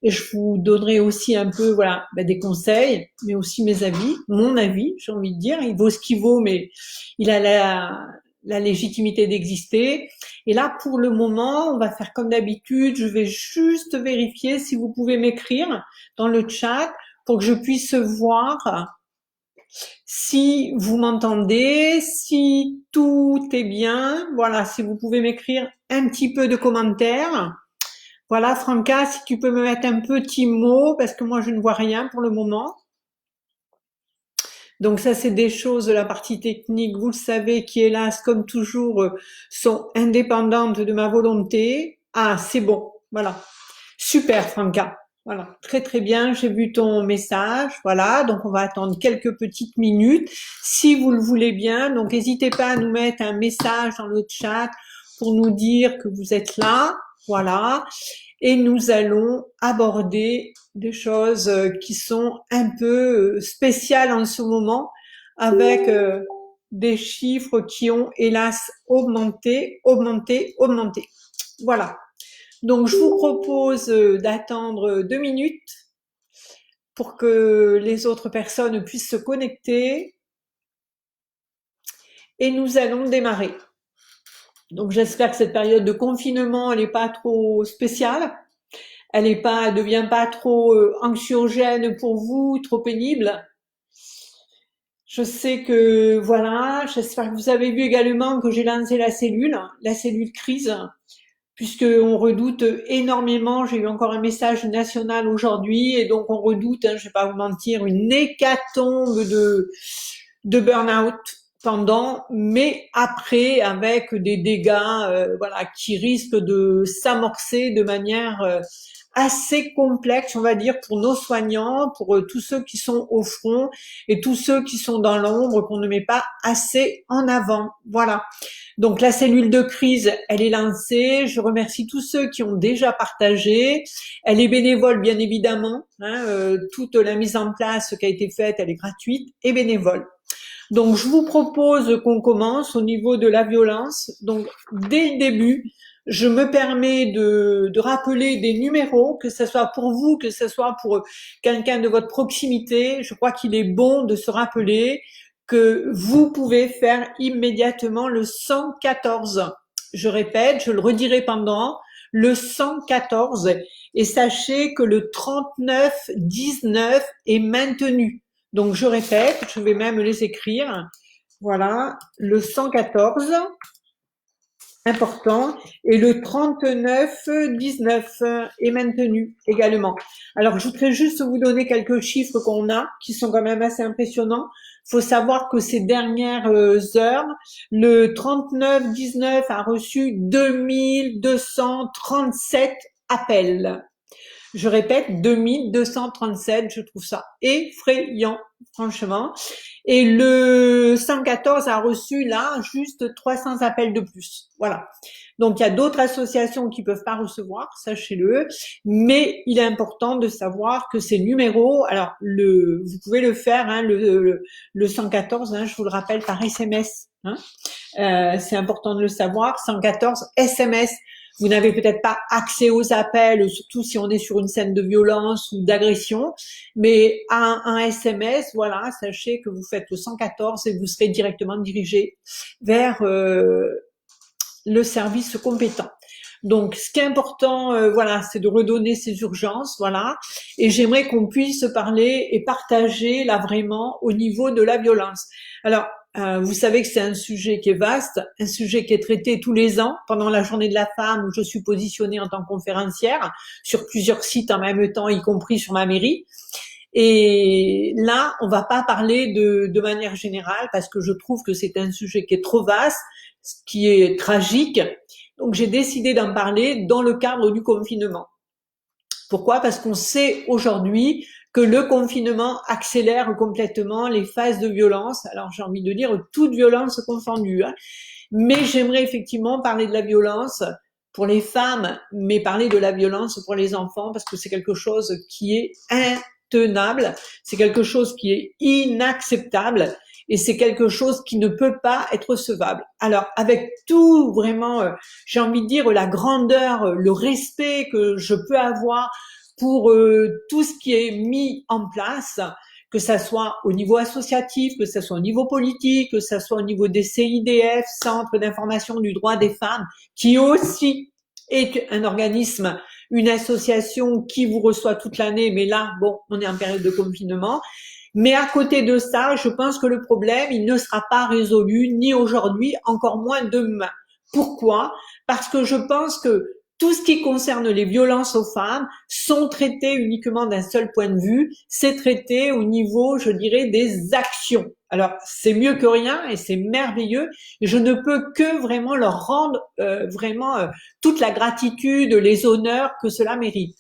et je vous donnerai aussi un peu, voilà, des conseils, mais aussi mes avis, mon avis, j'ai envie de dire. Il vaut ce qu'il vaut, mais il a la légitimité d'exister. Et là, pour le moment, on va faire comme d'habitude. Je vais juste vérifier si vous pouvez m'écrire dans le chat pour que je puisse voir si vous m'entendez, si tout est bien. Voilà, si vous pouvez m'écrire un petit peu de commentaires. Voilà, Franca, si tu peux me mettre un petit mot, parce que moi je ne vois rien pour le moment. Donc ça, c'est des choses de la partie technique, vous le savez, qui hélas, comme toujours, sont indépendantes de ma volonté. Ah, c'est bon, voilà. Super, Franca. Voilà, très très bien, j'ai vu ton message. Voilà, donc on va attendre quelques petites minutes, si vous le voulez bien. Donc n'hésitez pas à nous mettre un message dans le chat pour nous dire que vous êtes là. Voilà, et nous allons aborder des choses qui sont un peu spéciales en ce moment, avec des chiffres qui ont hélas augmenté, augmenté, augmenté. Voilà. Donc je vous propose d'attendre 2 minutes pour que les autres personnes puissent se connecter et nous allons démarrer. Donc j'espère que cette période de confinement, elle n'est pas trop spéciale. Elle devient pas trop anxiogène pour vous, trop pénible. Je sais que, voilà, j'espère que vous avez vu également que j'ai lancé la cellule crise, puisqu'on redoute énormément. J'ai eu encore un message national aujourd'hui, et donc on redoute, je vais pas vous mentir, une hécatombe de burn-out pendant, mais après, avec des dégâts, voilà, qui risquent de s'amorcer de manière assez complexe, on va dire, pour nos soignants, pour tous ceux qui sont au front et tous ceux qui sont dans l'ombre, qu'on ne met pas assez en avant. Voilà. Donc la cellule de crise, elle est lancée. Je remercie tous ceux qui ont déjà partagé. Elle est bénévole, bien évidemment. Toute la mise en place qui a été faite, elle est gratuite et bénévole. Donc je vous propose qu'on commence au niveau de la violence. Donc dès le début, je me permets de rappeler des numéros, que ce soit pour vous, que ce soit pour quelqu'un de votre proximité. Je crois qu'il est bon de se rappeler que vous pouvez faire immédiatement le 114. Je répète, je le redirai pendant le 114, et sachez que le 3919 est maintenu. Donc je répète, je vais même les écrire. Voilà, le 114, important, et le 3919 est maintenu également. Alors je voudrais juste vous donner quelques chiffres qu'on a, qui sont quand même assez impressionnants. Il faut savoir que ces dernières heures, le 3919 a reçu 2237 appels. Je répète, 2237, je trouve ça effrayant, franchement. Et le 114 a reçu là juste 300 appels de plus. Voilà. Donc il y a d'autres associations qui peuvent pas recevoir, sachez-le, mais il est important de savoir que ces numéros, alors vous pouvez le faire, le 114, je vous le rappelle, par SMS. C'est important de le savoir, 114 SMS. Vous n'avez peut-être pas accès aux appels, surtout si on est sur une scène de violence ou d'agression, mais un SMS, voilà, sachez que vous faites le 114 et vous serez directement dirigé vers le service compétent. Donc, ce qui est important, voilà, c'est de redonner ces urgences, voilà. Et j'aimerais qu'on puisse parler et partager là vraiment au niveau de la violence. Alors, vous savez que c'est un sujet qui est vaste, un sujet qui est traité tous les ans pendant la journée de la femme, où je suis positionnée en tant que conférencière sur plusieurs sites en même temps, y compris sur ma mairie. Et là, on va pas parler de manière générale, parce que je trouve que c'est un sujet qui est trop vaste, qui est tragique. Donc j'ai décidé d'en parler dans le cadre du confinement. Pourquoi? Parce qu'on sait aujourd'hui que le confinement accélère complètement les phases de violence. Alors j'ai envie de dire toute violence confondue. Mais j'aimerais effectivement parler de la violence pour les femmes, mais parler de la violence pour les enfants, parce que c'est quelque chose qui est intenable, c'est quelque chose qui est inacceptable. et c'est quelque chose qui ne peut pas être recevable. Alors, avec tout vraiment, j'ai envie de dire la grandeur, le respect que je peux avoir pour tout ce qui est mis en place, que ça soit au niveau associatif, que ça soit au niveau politique, que ça soit au niveau des CIDF, Centre d'information du droit des femmes, qui aussi est un organisme, une association qui vous reçoit toute l'année, mais là, bon, on est en période de confinement. Mais à côté de ça, je pense que le problème, il ne sera pas résolu ni aujourd'hui, encore moins demain. Pourquoi? Parce que je pense que tout ce qui concerne les violences aux femmes sont traités uniquement d'un seul point de vue, c'est traité au niveau, je dirais, des actions. Alors, c'est mieux que rien et c'est merveilleux. Et je ne peux que vraiment leur rendre toute la gratitude, les honneurs que cela mérite.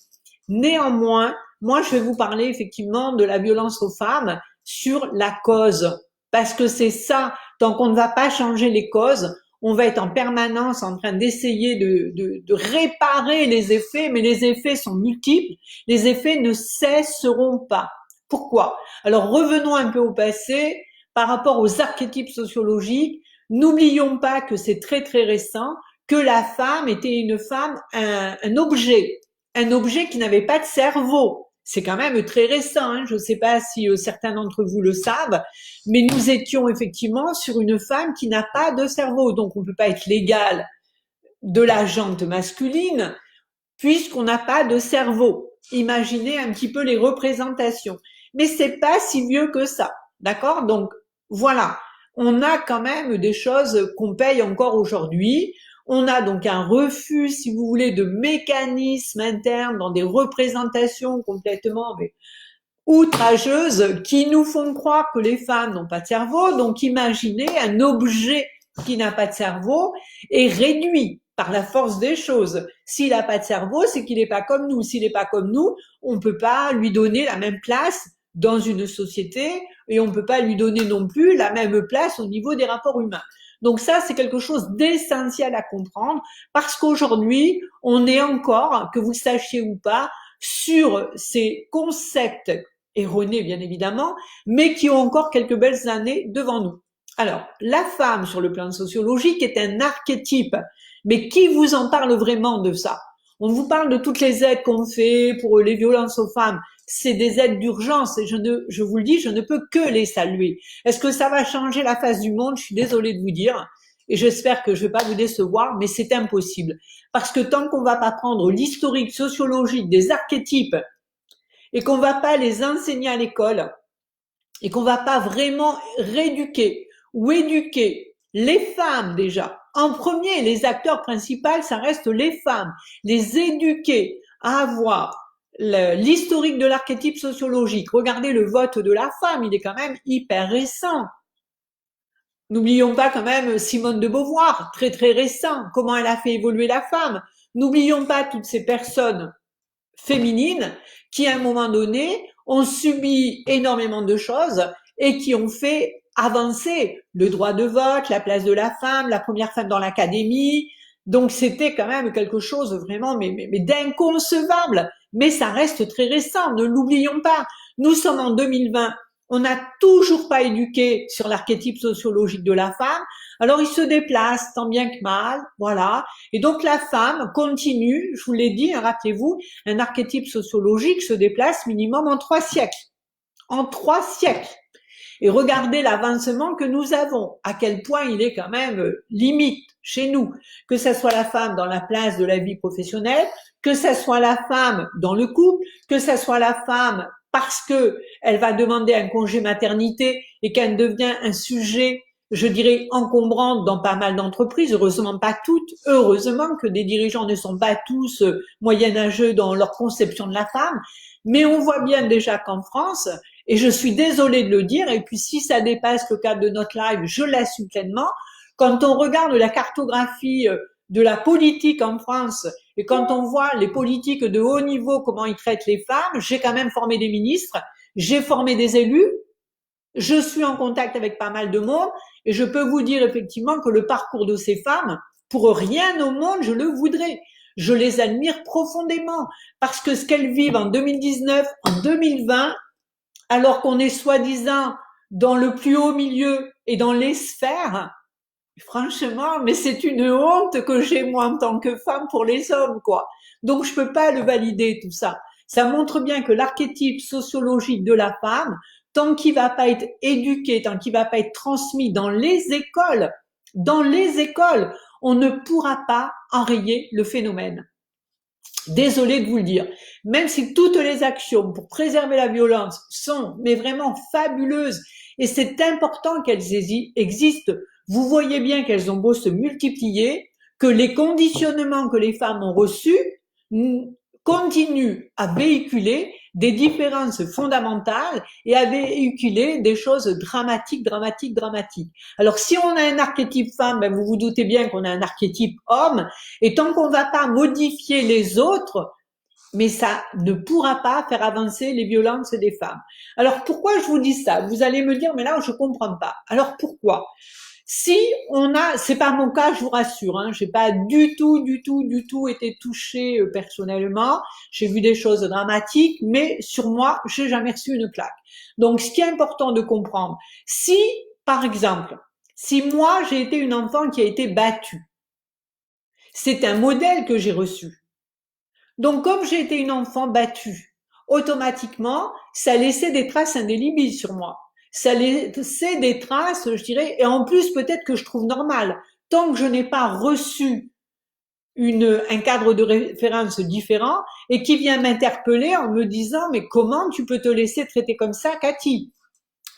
Néanmoins, moi, je vais vous parler effectivement de la violence aux femmes sur la cause, parce que c'est ça, tant qu'on ne va pas changer les causes, on va être en permanence en train d'essayer de réparer les effets, mais les effets sont multiples, les effets ne cesseront pas. Pourquoi? Alors revenons un peu au passé, par rapport aux archétypes sociologiques, n'oublions pas que c'est très très récent, que la femme était une femme, un objet qui n'avait pas de cerveau. C'est quand même très récent, hein. Je ne sais pas si certains d'entre vous le savent, mais nous étions effectivement sur une femme qui n'a pas de cerveau. Donc on ne peut pas être l'égal de la jante masculine puisqu'on n'a pas de cerveau. Imaginez un petit peu les représentations. Mais c'est pas si vieux que ça, d'accord? Donc voilà, on a quand même des choses qu'on paye encore aujourd'hui. On a donc un refus, si vous voulez, de mécanismes internes dans des représentations complètement outrageuses qui nous font croire que les femmes n'ont pas de cerveau. Donc imaginez un objet qui n'a pas de cerveau est réduit par la force des choses. S'il n'a pas de cerveau, c'est qu'il n'est pas comme nous. S'il n'est pas comme nous, on ne peut pas lui donner la même place dans une société et on ne peut pas lui donner non plus la même place au niveau des rapports humains. Donc ça, c'est quelque chose d'essentiel à comprendre parce qu'aujourd'hui, on est encore, que vous le sachiez ou pas, sur ces concepts erronés, bien évidemment, mais qui ont encore quelques belles années devant nous. Alors, la femme, sur le plan sociologique, est un archétype. Mais qui vous en parle vraiment de ça? On vous parle de toutes les aides qu'on fait pour les violences aux femmes. C'est des aides d'urgence et je vous le dis, je ne peux que les saluer. Est-ce que ça va changer la face du monde? Je suis désolée de vous dire et j'espère que je ne vais pas vous décevoir, mais c'est impossible. Parce que tant qu'on ne va pas prendre l'historique sociologique des archétypes et qu'on ne va pas les enseigner à l'école et qu'on ne va pas vraiment rééduquer ou éduquer les femmes déjà. En premier, les acteurs principaux, ça reste les femmes. Les éduquer à avoir l'historique de l'archétype sociologique. Regardez le vote de la femme, il est quand même hyper récent. N'oublions pas quand même Simone de Beauvoir, très très récent, comment elle a fait évoluer la femme. N'oublions pas toutes ces personnes féminines qui, à un moment donné, ont subi énormément de choses et qui ont fait avancer le droit de vote, la place de la femme, la première femme dans l'académie. Donc c'était quand même quelque chose vraiment mais d'inconcevable. Mais ça reste très récent, ne l'oublions pas. Nous sommes en 2020. On n'a toujours pas éduqué sur l'archétype sociologique de la femme. Alors il se déplace tant bien que mal, voilà. Et donc la femme continue, je vous l'ai dit, hein, rappelez-vous, un archétype sociologique se déplace minimum en 3 siècles. En 3 siècles. Et regardez l'avancement que nous avons, à quel point il est quand même limite chez nous, que ce soit la femme dans la place de la vie professionnelle, que ce soit la femme dans le couple, que ce soit la femme parce que elle va demander un congé maternité et qu'elle devient un sujet, je dirais, encombrant dans pas mal d'entreprises, heureusement pas toutes, heureusement que des dirigeants ne sont pas tous moyenâgeux dans leur conception de la femme, mais on voit bien déjà qu'en France, et je suis désolée de le dire, et puis si ça dépasse le cadre de notre live, je l'assume pleinement, quand on regarde la cartographie de la politique en France, et quand on voit les politiques de haut niveau, comment ils traitent les femmes, j'ai quand même formé des ministres, j'ai formé des élus, je suis en contact avec pas mal de monde, et je peux vous dire effectivement que le parcours de ces femmes, pour rien au monde, je le voudrais. Je les admire profondément, parce que ce qu'elles vivent en 2019, en 2020, alors qu'on est soi-disant dans le plus haut milieu et dans les sphères, franchement, mais c'est une honte que j'ai moi en tant que femme pour les hommes, quoi. Donc je peux pas le valider tout ça. Ça montre bien que l'archétype sociologique de la femme, tant qu'il va pas être éduqué, tant qu'il va pas être transmis dans les écoles, on ne pourra pas enrayer le phénomène. Désolée de vous le dire. Même si toutes les actions pour préserver la violence sont, mais vraiment fabuleuses, et c'est important qu'elles existent, vous voyez bien qu'elles ont beau se multiplier, que les conditionnements que les femmes ont reçus continuent à véhiculer des différences fondamentales et à véhiculer des choses dramatiques. Alors si on a un archétype femme, ben vous vous doutez bien qu'on a un archétype homme, et tant qu'on ne va pas modifier les autres, mais ça ne pourra pas faire avancer les violences des femmes. Alors pourquoi je vous dis ça? Vous allez me dire, mais là je comprends pas. Alors pourquoi? Si on a, c'est pas mon cas, je vous rassure, hein, j'ai pas du tout été touchée personnellement. J'ai vu des choses dramatiques, mais sur moi, j'ai jamais reçu une claque. Donc, ce qui est important de comprendre, si, par exemple, si moi j'ai été une enfant qui a été battue, c'est un modèle que j'ai reçu. Donc, comme j'ai été une enfant battue, automatiquement, ça laissait des traces indélébiles sur moi. Ça laissait des traces, je dirais, et en plus, peut-être que je trouve normal. Tant que je n'ai pas reçu un cadre de référence différent et qui vient m'interpeller en me disant, mais comment tu peux te laisser traiter comme ça, Cathy?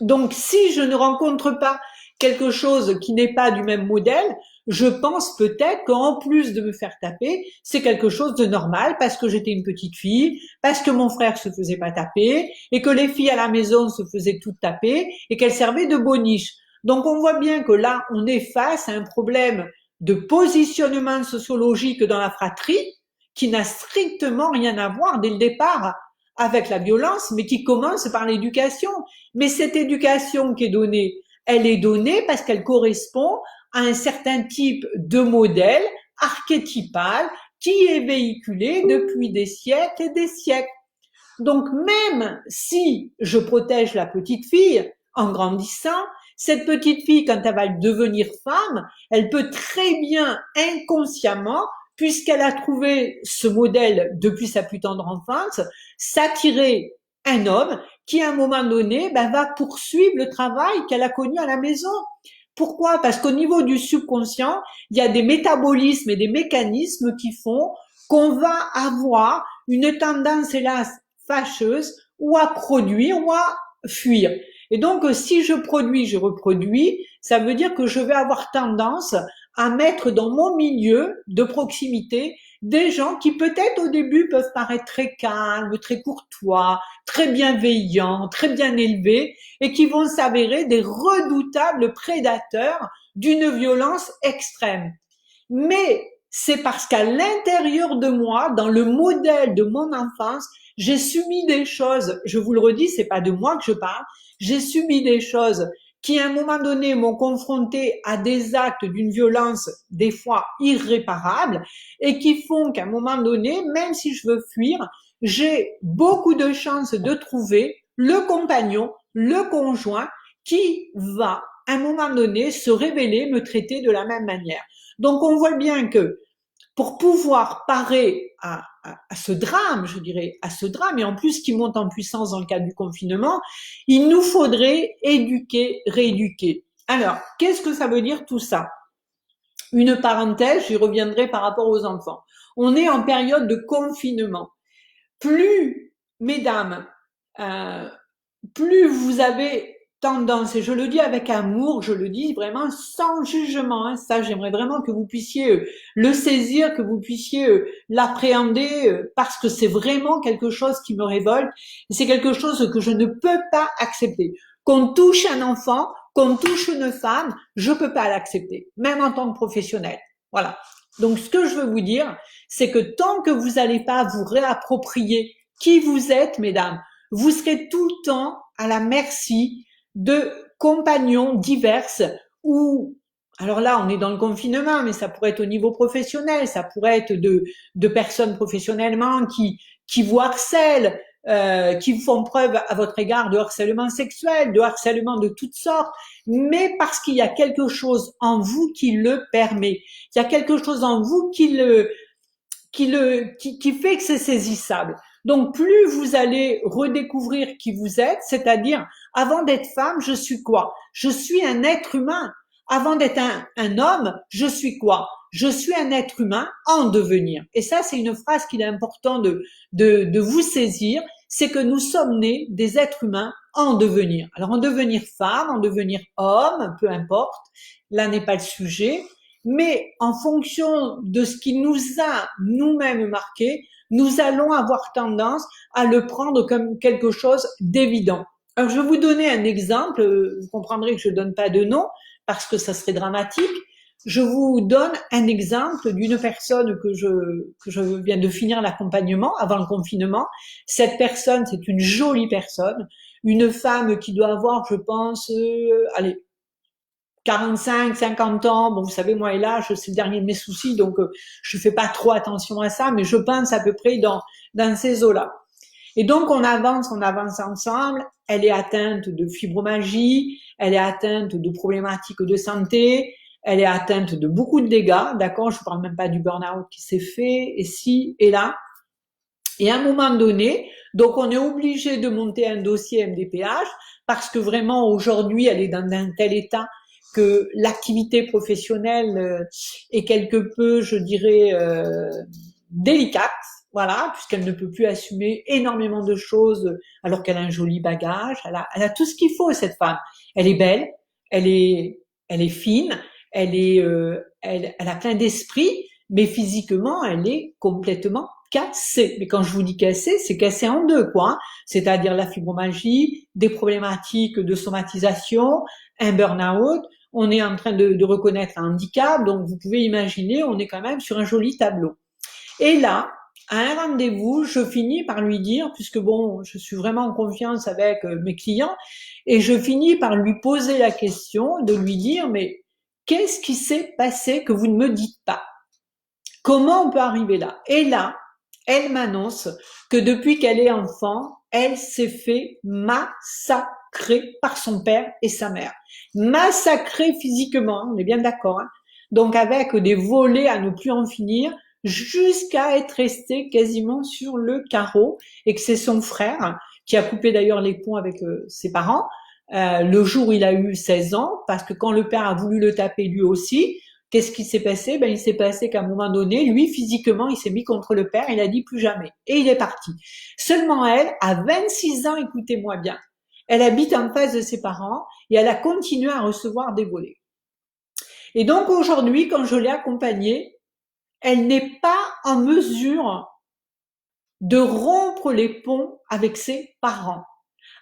Donc, si je ne rencontre pas quelque chose qui n'est pas du même modèle, je pense peut-être qu'en plus de me faire taper, c'est quelque chose de normal parce que j'étais une petite fille, parce que mon frère se faisait pas taper et que les filles à la maison se faisaient toutes taper et qu'elles servaient de boniche. Donc, on voit bien que là, on est face à un problème de positionnement sociologique dans la fratrie qui n'a strictement rien à voir dès le départ avec la violence, mais qui commence par l'éducation. Mais cette éducation qui est donnée, elle est donnée parce qu'elle correspond à un certain type de modèle archétypal qui est véhiculé depuis des siècles et des siècles. Donc même si je protège la petite fille en grandissant, cette petite fille, quand elle va devenir femme, elle peut très bien inconsciemment, puisqu'elle a trouvé ce modèle depuis sa plus tendre enfance, s'attirer un homme qui, à un moment donné, va poursuivre le travail qu'elle a connu à la maison. Pourquoi? Parce qu'au niveau du subconscient, il y a des métabolismes et des mécanismes qui font qu'on va avoir une tendance, hélas, fâcheuse, ou à produire, ou à fuir. Et donc, si je produis, je reproduis, ça veut dire que je vais avoir tendance à mettre dans mon milieu de proximité des gens qui peut-être au début peuvent paraître très calmes, très courtois, très bienveillants, très bien élevés, et qui vont s'avérer des redoutables prédateurs d'une violence extrême. Mais c'est parce qu'à l'intérieur de moi, dans le modèle de mon enfance, j'ai subi des choses, je vous le redis, c'est pas de moi que je parle, j'ai subi des choses qui, à un moment donné, m'ont confronté à des actes d'une violence, des fois irréparable, et qui font qu'à un moment donné, même si je veux fuir, j'ai beaucoup de chances de trouver le compagnon, le conjoint, qui va, à un moment donné, se révéler, me traiter de la même manière. Donc, on voit bien que pour pouvoir parer à ce drame, je dirais, à ce drame, et en plus qui monte en puissance dans le cadre du confinement, il nous faudrait éduquer, rééduquer. Alors, qu'est-ce que ça veut dire tout ça? Une parenthèse, j'y reviendrai par rapport aux enfants. On est en période de confinement. Plus, mesdames, plus vous avez tendance, et je le dis avec amour, je le dis vraiment sans jugement, hein, ça j'aimerais vraiment que vous puissiez le saisir, que vous puissiez l'appréhender, parce que c'est vraiment quelque chose qui me révolte, et c'est quelque chose que je ne peux pas accepter. Qu'on touche un enfant, qu'on touche une femme, je peux pas l'accepter, même en tant que professionnel. Voilà. Donc ce que je veux vous dire, c'est que tant que vous n'allez pas vous réapproprier qui vous êtes, mesdames, vous serez tout le temps à la merci de compagnons diverses ou, alors là, on est dans le confinement, mais ça pourrait être au niveau professionnel, ça pourrait être de personnes professionnellement qui vous harcèlent, qui font preuve à votre égard de harcèlement sexuel, de harcèlement de toutes sortes, mais parce qu'il y a quelque chose en vous qui le permet. Il y a quelque chose en vous qui fait que c'est saisissable. Donc plus vous allez redécouvrir qui vous êtes, c'est-à-dire avant d'être femme, je suis quoi? Je suis un être humain. Avant d'être un homme, je suis quoi? Je suis un être humain en devenir. Et ça, c'est une phrase qu'il est important de vous saisir, c'est que nous sommes nés des êtres humains en devenir. Alors en devenir femme, en devenir homme, peu importe, là n'est pas le sujet, mais en fonction de ce qui nous a nous-mêmes marqué, nous allons avoir tendance à le prendre comme quelque chose d'évident. Alors, je vais vous donner un exemple. Vous comprendrez que je ne donne pas de nom parce que ça serait dramatique. Je vous donne un exemple d'une personne que je viens de finir l'accompagnement avant le confinement. Cette personne, c'est une jolie personne, une femme qui doit avoir, je pense, allez, 45, 50 ans, bon, vous savez, moi et l'âge, c'est le dernier de mes soucis, donc je fais pas trop attention à ça, mais je pense à peu près dans ces eaux-là. Et donc, on avance ensemble. Elle est atteinte de fibromyalgie, elle est atteinte de problématiques de santé, elle est atteinte de beaucoup de dégâts, d'accord? Je ne parle même pas du burn-out qui s'est fait, et ci, et là. Et à un moment donné, donc on est obligé de monter un dossier MDPH parce que vraiment aujourd'hui, elle est dans un tel état que l'activité professionnelle est quelque peu, je dirais, délicate, voilà, puisqu'elle ne peut plus assumer énormément de choses alors qu'elle a un joli bagage, elle a tout ce qu'il faut, cette femme. Elle est belle, elle est fine, elle a plein d'esprit, mais physiquement, elle est complètement cassée. Mais quand je vous dis cassée, c'est cassée en deux, quoi, hein. C'est-à-dire la fibromyalgie, des problématiques de somatisation, un burn-out. On est en train de reconnaître un handicap, donc vous pouvez imaginer, on est quand même sur un joli tableau. Et là, à un rendez-vous, je finis par lui dire, puisque bon, je suis vraiment en confiance avec mes clients, et je finis par lui poser la question, de lui dire, mais qu'est-ce qui s'est passé que vous ne me dites pas? Comment on peut arriver là? Et là, elle m'annonce que depuis qu'elle est enfant, elle s'est fait massacrer par son père et sa mère. Massacrer physiquement, on est bien d'accord, hein. Donc avec des volets à ne plus en finir, jusqu'à être restée quasiment sur le carreau, et que c'est son frère, qui a coupé d'ailleurs les ponts avec ses parents, le jour où il a eu 16 ans, parce que quand le père a voulu le taper lui aussi, qu'est-ce qui s'est passé? Ben, il s'est passé qu'à un moment donné, lui, physiquement, il s'est mis contre le père, il a dit plus jamais. Et il est parti. Seulement elle, à 26 ans, écoutez-moi bien, elle habite en face de ses parents et elle a continué à recevoir des volets. Et donc aujourd'hui, quand je l'ai accompagnée, elle n'est pas en mesure de rompre les ponts avec ses parents.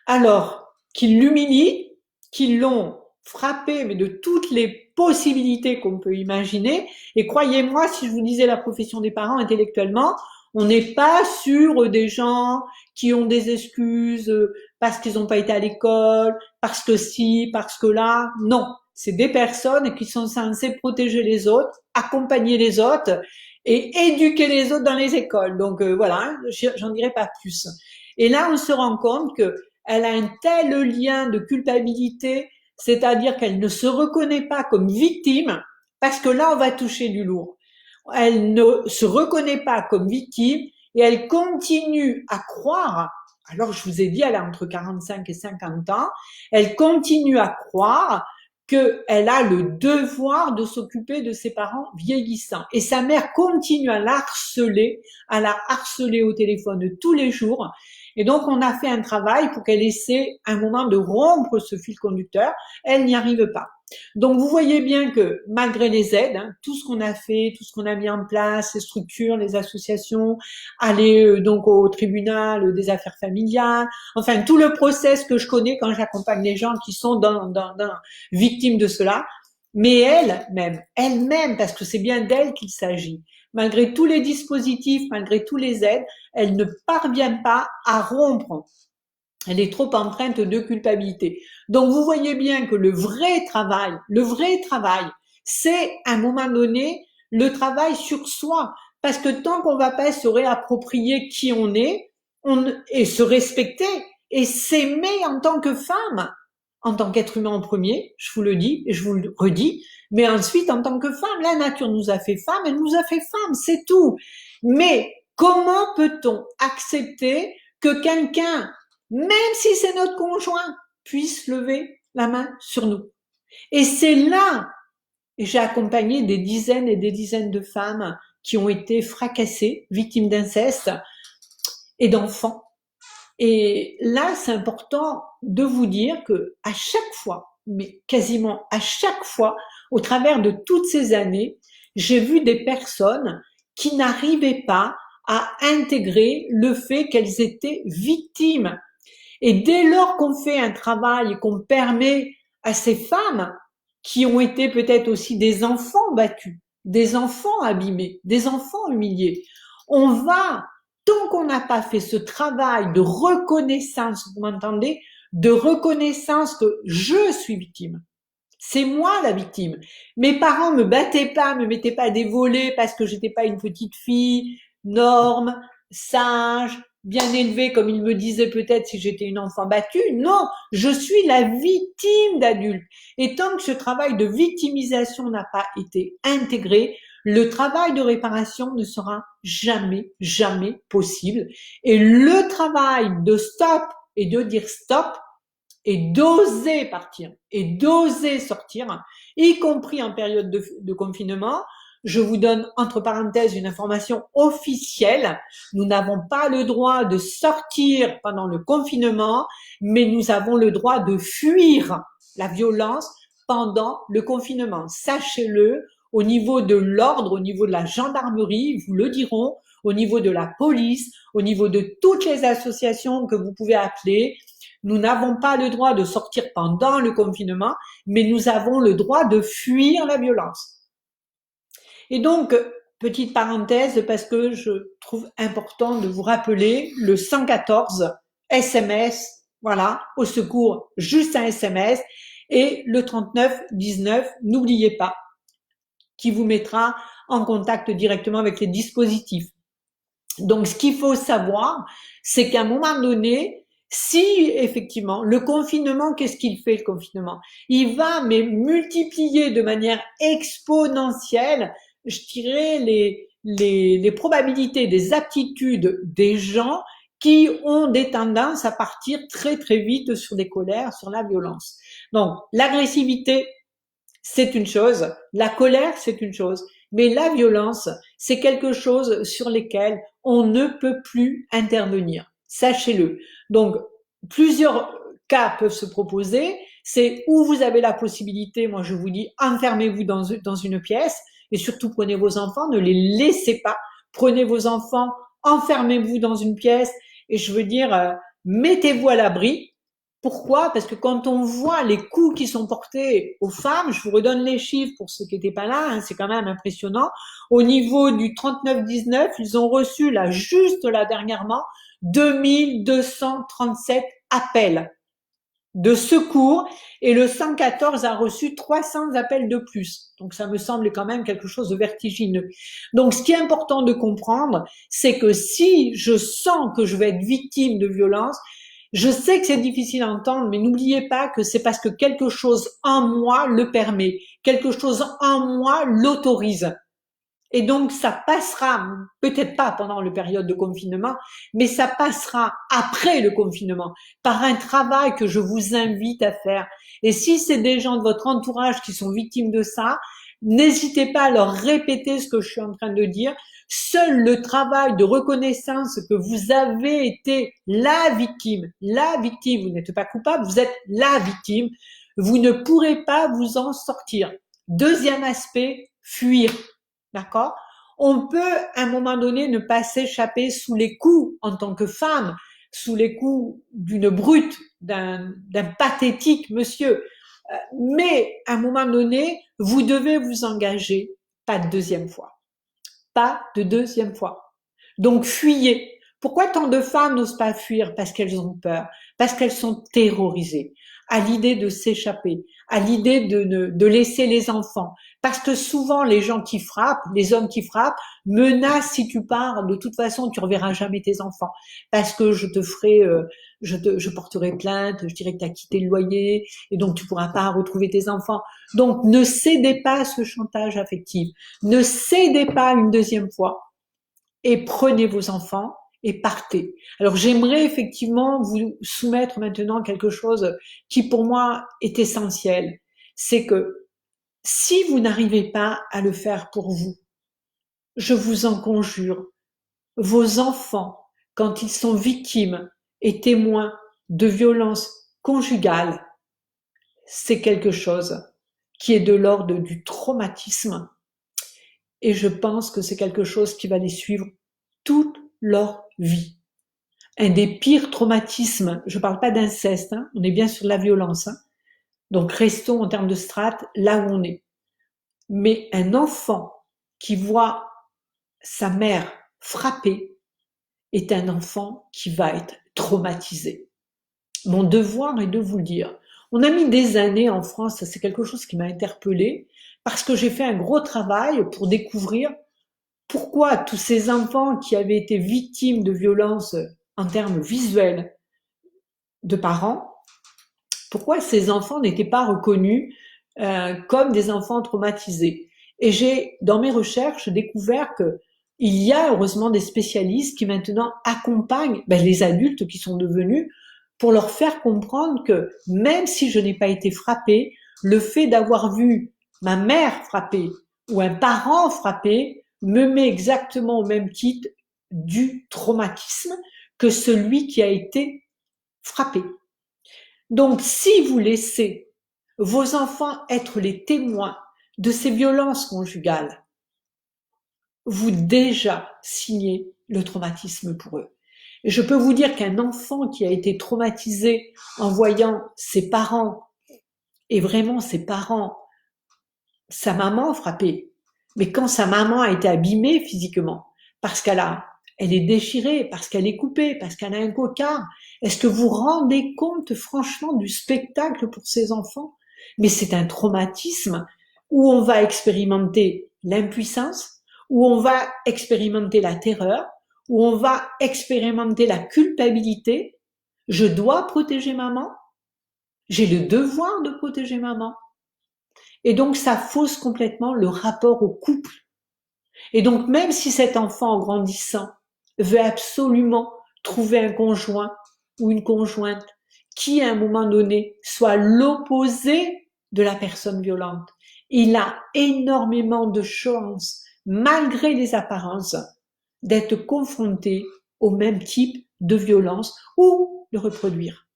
Alors qu'ils l'humilient, qu'ils l'ont frappé, mais de toutes les possibilités qu'on peut imaginer. Et croyez-moi, si je vous disais la profession des parents intellectuellement, on n'est pas sur des gens qui ont des excuses parce qu'ils n'ont pas été à l'école, parce que si, parce que là. Non, c'est des personnes qui sont censées protéger les autres, accompagner les autres et éduquer les autres dans les écoles. Donc voilà, hein, j'en dirai pas plus. Et là, on se rend compte que elle a un tel lien de culpabilité, c'est-à-dire qu'elle ne se reconnaît pas comme victime, parce que là, on va toucher du lourd. Elle ne se reconnaît pas comme victime et elle continue à croire, alors je vous ai dit, elle a entre 45 et 50 ans, elle continue à croire qu'elle a le devoir de s'occuper de ses parents vieillissants. Et sa mère continue à la harceler au téléphone tous les jours. Et donc, on a fait un travail pour qu'elle essaie un moment de rompre ce fil conducteur. Elle n'y arrive pas. Donc, vous voyez bien que malgré les aides, hein, tout ce qu'on a fait, tout ce qu'on a mis en place, les structures, les associations, aller donc au tribunal des affaires familiales, enfin tout le process que je connais quand j'accompagne les gens qui sont victimes de cela, mais elle-même, parce que c'est bien d'elle qu'il s'agit, malgré tous les dispositifs, malgré tous les aides, elle ne parvient pas à rompre. Elle est trop empreinte de culpabilité. Donc vous voyez bien que le vrai travail, c'est à un moment donné le travail sur soi. Parce que tant qu'on ne va pas se réapproprier qui on est, et se respecter et s'aimer en tant que femme, en tant qu'être humain en premier, je vous le dis et je vous le redis, mais ensuite en tant que femme, la nature nous a fait femme, elle nous a fait femme, c'est tout. Mais comment peut-on accepter que quelqu'un, même si c'est notre conjoint, puisse lever la main sur nous? Et c'est là, et j'ai accompagné des dizaines et des dizaines de femmes qui ont été fracassées, victimes d'inceste et d'enfants. Et là, c'est important de vous dire que à chaque fois, mais quasiment à chaque fois, au travers de toutes ces années, j'ai vu des personnes qui n'arrivaient pas à intégrer le fait qu'elles étaient victimes. Et dès lors qu'on fait un travail et qu'on permet à ces femmes qui ont été peut-être aussi des enfants battus, des enfants abîmés, des enfants humiliés, on va, tant qu'on n'a pas fait ce travail de reconnaissance, vous m'entendez, de reconnaissance que je suis victime. C'est moi la victime. Mes parents me battaient pas, me mettaient pas des volets parce que j'étais pas une petite fille, norme, sage, bien élevée comme ils me disaient peut-être si j'étais une enfant battue. Non, je suis la victime d'adultes. Et tant que ce travail de victimisation n'a pas été intégré, le travail de réparation ne sera jamais, jamais possible. Et le travail de stop et de dire stop, et d'oser partir et d'oser sortir, y compris en période de confinement. Je vous donne entre parenthèses une information officielle. Nous n'avons pas le droit de sortir pendant le confinement, mais nous avons le droit de fuir la violence pendant le confinement. Sachez-le, au niveau de l'ordre, au niveau de la gendarmerie, vous le diront, au niveau de la police, au niveau de toutes les associations que vous pouvez appeler. Nous n'avons pas le droit de sortir pendant le confinement, mais nous avons le droit de fuir la violence. Et donc, petite parenthèse, parce que je trouve important de vous rappeler le 114 SMS, voilà, au secours, juste un SMS, et le 3919, n'oubliez pas, qui vous mettra en contact directement avec les dispositifs. Donc, ce qu'il faut savoir, c'est qu'à un moment donné, si effectivement le confinement, qu'est-ce qu'il fait le confinement? Il va mais multiplier de manière exponentielle, je dirais, les probabilités, des aptitudes des gens qui ont des tendances à partir très très vite sur des colères, sur la violence. Donc, l'agressivité, c'est une chose, la colère, c'est une chose, mais la violence, c'est quelque chose sur lequel on ne peut plus intervenir. Sachez-le. Donc, plusieurs cas peuvent se proposer. C'est où vous avez la possibilité, moi je vous dis, enfermez-vous dans une pièce et surtout prenez vos enfants, ne les laissez pas. Prenez vos enfants, enfermez-vous dans une pièce et je veux dire, mettez-vous à l'abri. Pourquoi? Parce que quand on voit les coups qui sont portés aux femmes, je vous redonne les chiffres pour ceux qui n'étaient pas là, hein, c'est quand même impressionnant. Au niveau du 3919, ils ont reçu là, juste là dernièrement, 2237 appels de secours et le 114 a reçu 300 appels de plus. Donc ça me semble quand même quelque chose de vertigineux. Donc ce qui est important de comprendre, c'est que si je sens que je vais être victime de violence, je sais que c'est difficile à entendre, mais n'oubliez pas que c'est parce que quelque chose en moi le permet, quelque chose en moi l'autorise. Et donc, ça passera, peut-être pas pendant la période de confinement, mais ça passera après le confinement, par un travail que je vous invite à faire. Et si c'est des gens de votre entourage qui sont victimes de ça, n'hésitez pas à leur répéter ce que je suis en train de dire. Seul le travail de reconnaissance que vous avez été la victime, vous n'êtes pas coupable, vous êtes la victime, vous ne pourrez pas vous en sortir. Deuxième aspect, fuir. D'accord? On peut, à un moment donné, ne pas s'échapper sous les coups en tant que femme, sous les coups d'une brute, d'un pathétique monsieur. Mais, à un moment donné, vous devez vous engager. Pas de deuxième fois. Pas de deuxième fois. Donc, fuyez. Pourquoi tant de femmes n'osent pas fuir? Parce qu'elles ont peur. Parce qu'elles sont terrorisées. à l'idée de s'échapper, à l'idée de laisser les enfants. Parce que souvent, les gens qui frappent, les hommes qui frappent, menacent si tu pars, de toute façon, tu reverras jamais tes enfants. Parce que je te ferai, je porterai plainte, je dirai que tu as quitté le loyer, et donc tu pourras pas retrouver tes enfants. Donc, ne cédez pas à ce chantage affectif. Ne cédez pas une deuxième fois et prenez vos enfants et partez. Alors j'aimerais effectivement vous soumettre maintenant quelque chose qui pour moi est essentiel. C'est que si vous n'arrivez pas à le faire pour vous, je vous en conjure, vos enfants, quand ils sont victimes et témoins de violences conjugales, c'est quelque chose qui est de l'ordre du traumatisme. Et je pense que c'est quelque chose qui va les suivre toute leur vie. Un des pires traumatismes, je ne parle pas d'inceste, hein, on est bien sur la violence, hein, donc restons en termes de strates là où on est. Mais un enfant qui voit sa mère frappée est un enfant qui va être traumatisé. Mon devoir est de vous le dire. On a mis des années en France, c'est quelque chose qui m'a interpellée, parce que j'ai fait un gros travail pour découvrir pourquoi tous ces enfants qui avaient été victimes de violences en termes visuels de parents, pourquoi ces enfants n'étaient pas reconnus comme des enfants traumatisés. Et j'ai, dans mes recherches, découvert que il y a heureusement des spécialistes qui maintenant accompagnent les adultes qui sont devenus pour leur faire comprendre que même si je n'ai pas été frappée, le fait d'avoir vu ma mère frappée ou un parent frappé me met exactement au même titre du traumatisme que celui qui a été frappé. Donc, si vous laissez vos enfants être les témoins de ces violences conjugales, vous déjà signez le traumatisme pour eux. Et je peux vous dire qu'un enfant qui a été traumatisé en voyant ses parents, et vraiment ses parents, sa maman frappée, mais quand sa maman a été abîmée physiquement, parce elle est déchirée, parce qu'elle est coupée, parce qu'elle a un cocard, est-ce que vous vous rendez compte franchement du spectacle pour ces enfants? Mais c'est un traumatisme où on va expérimenter l'impuissance, où on va expérimenter la terreur, où on va expérimenter la culpabilité. Je dois protéger maman, j'ai le devoir de protéger maman. Et donc, ça fausse complètement le rapport au couple. Et donc, même si cet enfant, en grandissant, veut absolument trouver un conjoint ou une conjointe qui, à un moment donné, soit l'opposé de la personne violente, il a énormément de chances, malgré les apparences, d'être confronté au même type de violence ou de reproduire.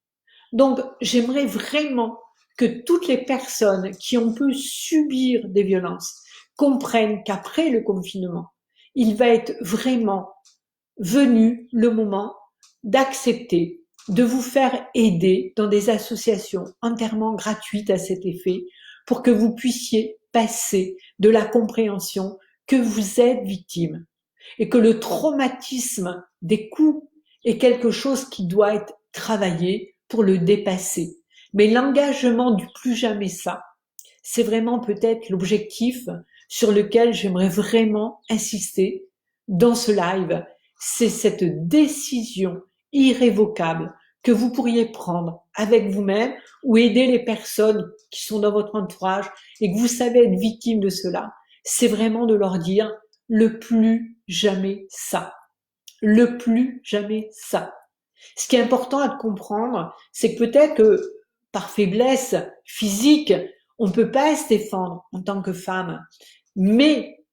Donc, j'aimerais vraiment que toutes les personnes qui ont pu subir des violences comprennent qu'après le confinement, il va être vraiment venu le moment d'accepter de vous faire aider dans des associations entièrement gratuites à cet effet pour que vous puissiez passer de la compréhension que vous êtes victime et que le traumatisme des coups est quelque chose qui doit être travaillé pour le dépasser. Mais l'engagement du plus jamais ça, c'est vraiment peut-être l'objectif sur lequel j'aimerais vraiment insister dans ce live. C'est cette décision irrévocable que vous pourriez prendre avec vous-même ou aider les personnes qui sont dans votre entourage et que vous savez être victimes de cela. C'est vraiment de leur dire le plus jamais ça. Le plus jamais ça. Ce qui est important à comprendre, c'est que peut-être que par faiblesse physique, on ne peut pas se défendre en tant que femme, mais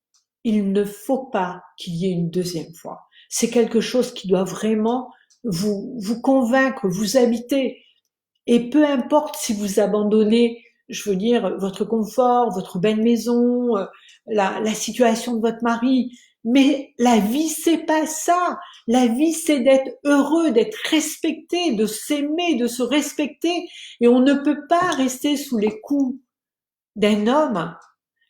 il ne faut pas qu'il y ait une deuxième fois. C'est quelque chose qui doit vraiment vous convaincre, vous habiter. Et peu importe si vous abandonnez, je veux dire, votre confort, votre belle maison, la situation de votre mari, mais la vie, c'est pas ça. La vie, c'est d'être heureux, d'être respecté, de s'aimer, de se respecter. Et on ne peut pas rester sous les coups d'un homme.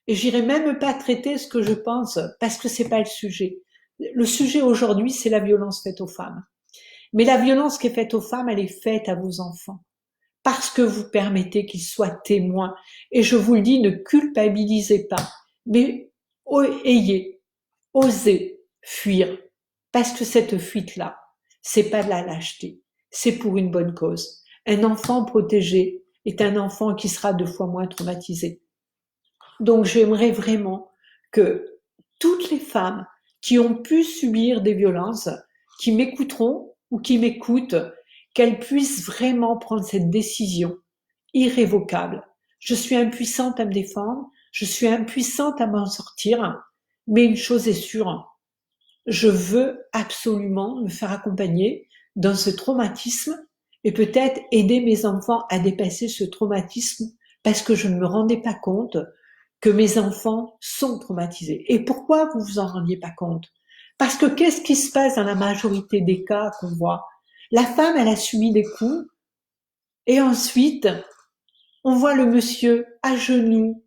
Et j'irai même pas traiter ce que je pense, parce que c'est pas le sujet. Le sujet aujourd'hui, c'est la violence faite aux femmes. Mais la violence qui est faite aux femmes, elle est faite à vos enfants. parce que vous permettez qu'ils soient témoins. Et je vous le dis, ne culpabilisez pas, mais osez fuir, parce que cette fuite-là, c'est pas de la lâcheté, c'est pour une bonne cause. Un enfant protégé est un enfant qui sera 2 fois moins traumatisé. Donc j'aimerais vraiment que toutes les femmes qui ont pu subir des violences, qui m'écouteront ou qui m'écoutent, qu'elles puissent vraiment prendre cette décision irrévocable. Je suis impuissante à me défendre, je suis impuissante à m'en sortir, mais une chose est sûre, je veux absolument me faire accompagner dans ce traumatisme et peut-être aider mes enfants à dépasser ce traumatisme parce que je ne me rendais pas compte que mes enfants sont traumatisés. Et pourquoi vous vous en rendiez pas compte? Parce que qu'est-ce qui se passe dans la majorité des cas qu'on voit? La femme, elle a subi des coups et ensuite, on voit le monsieur à genoux.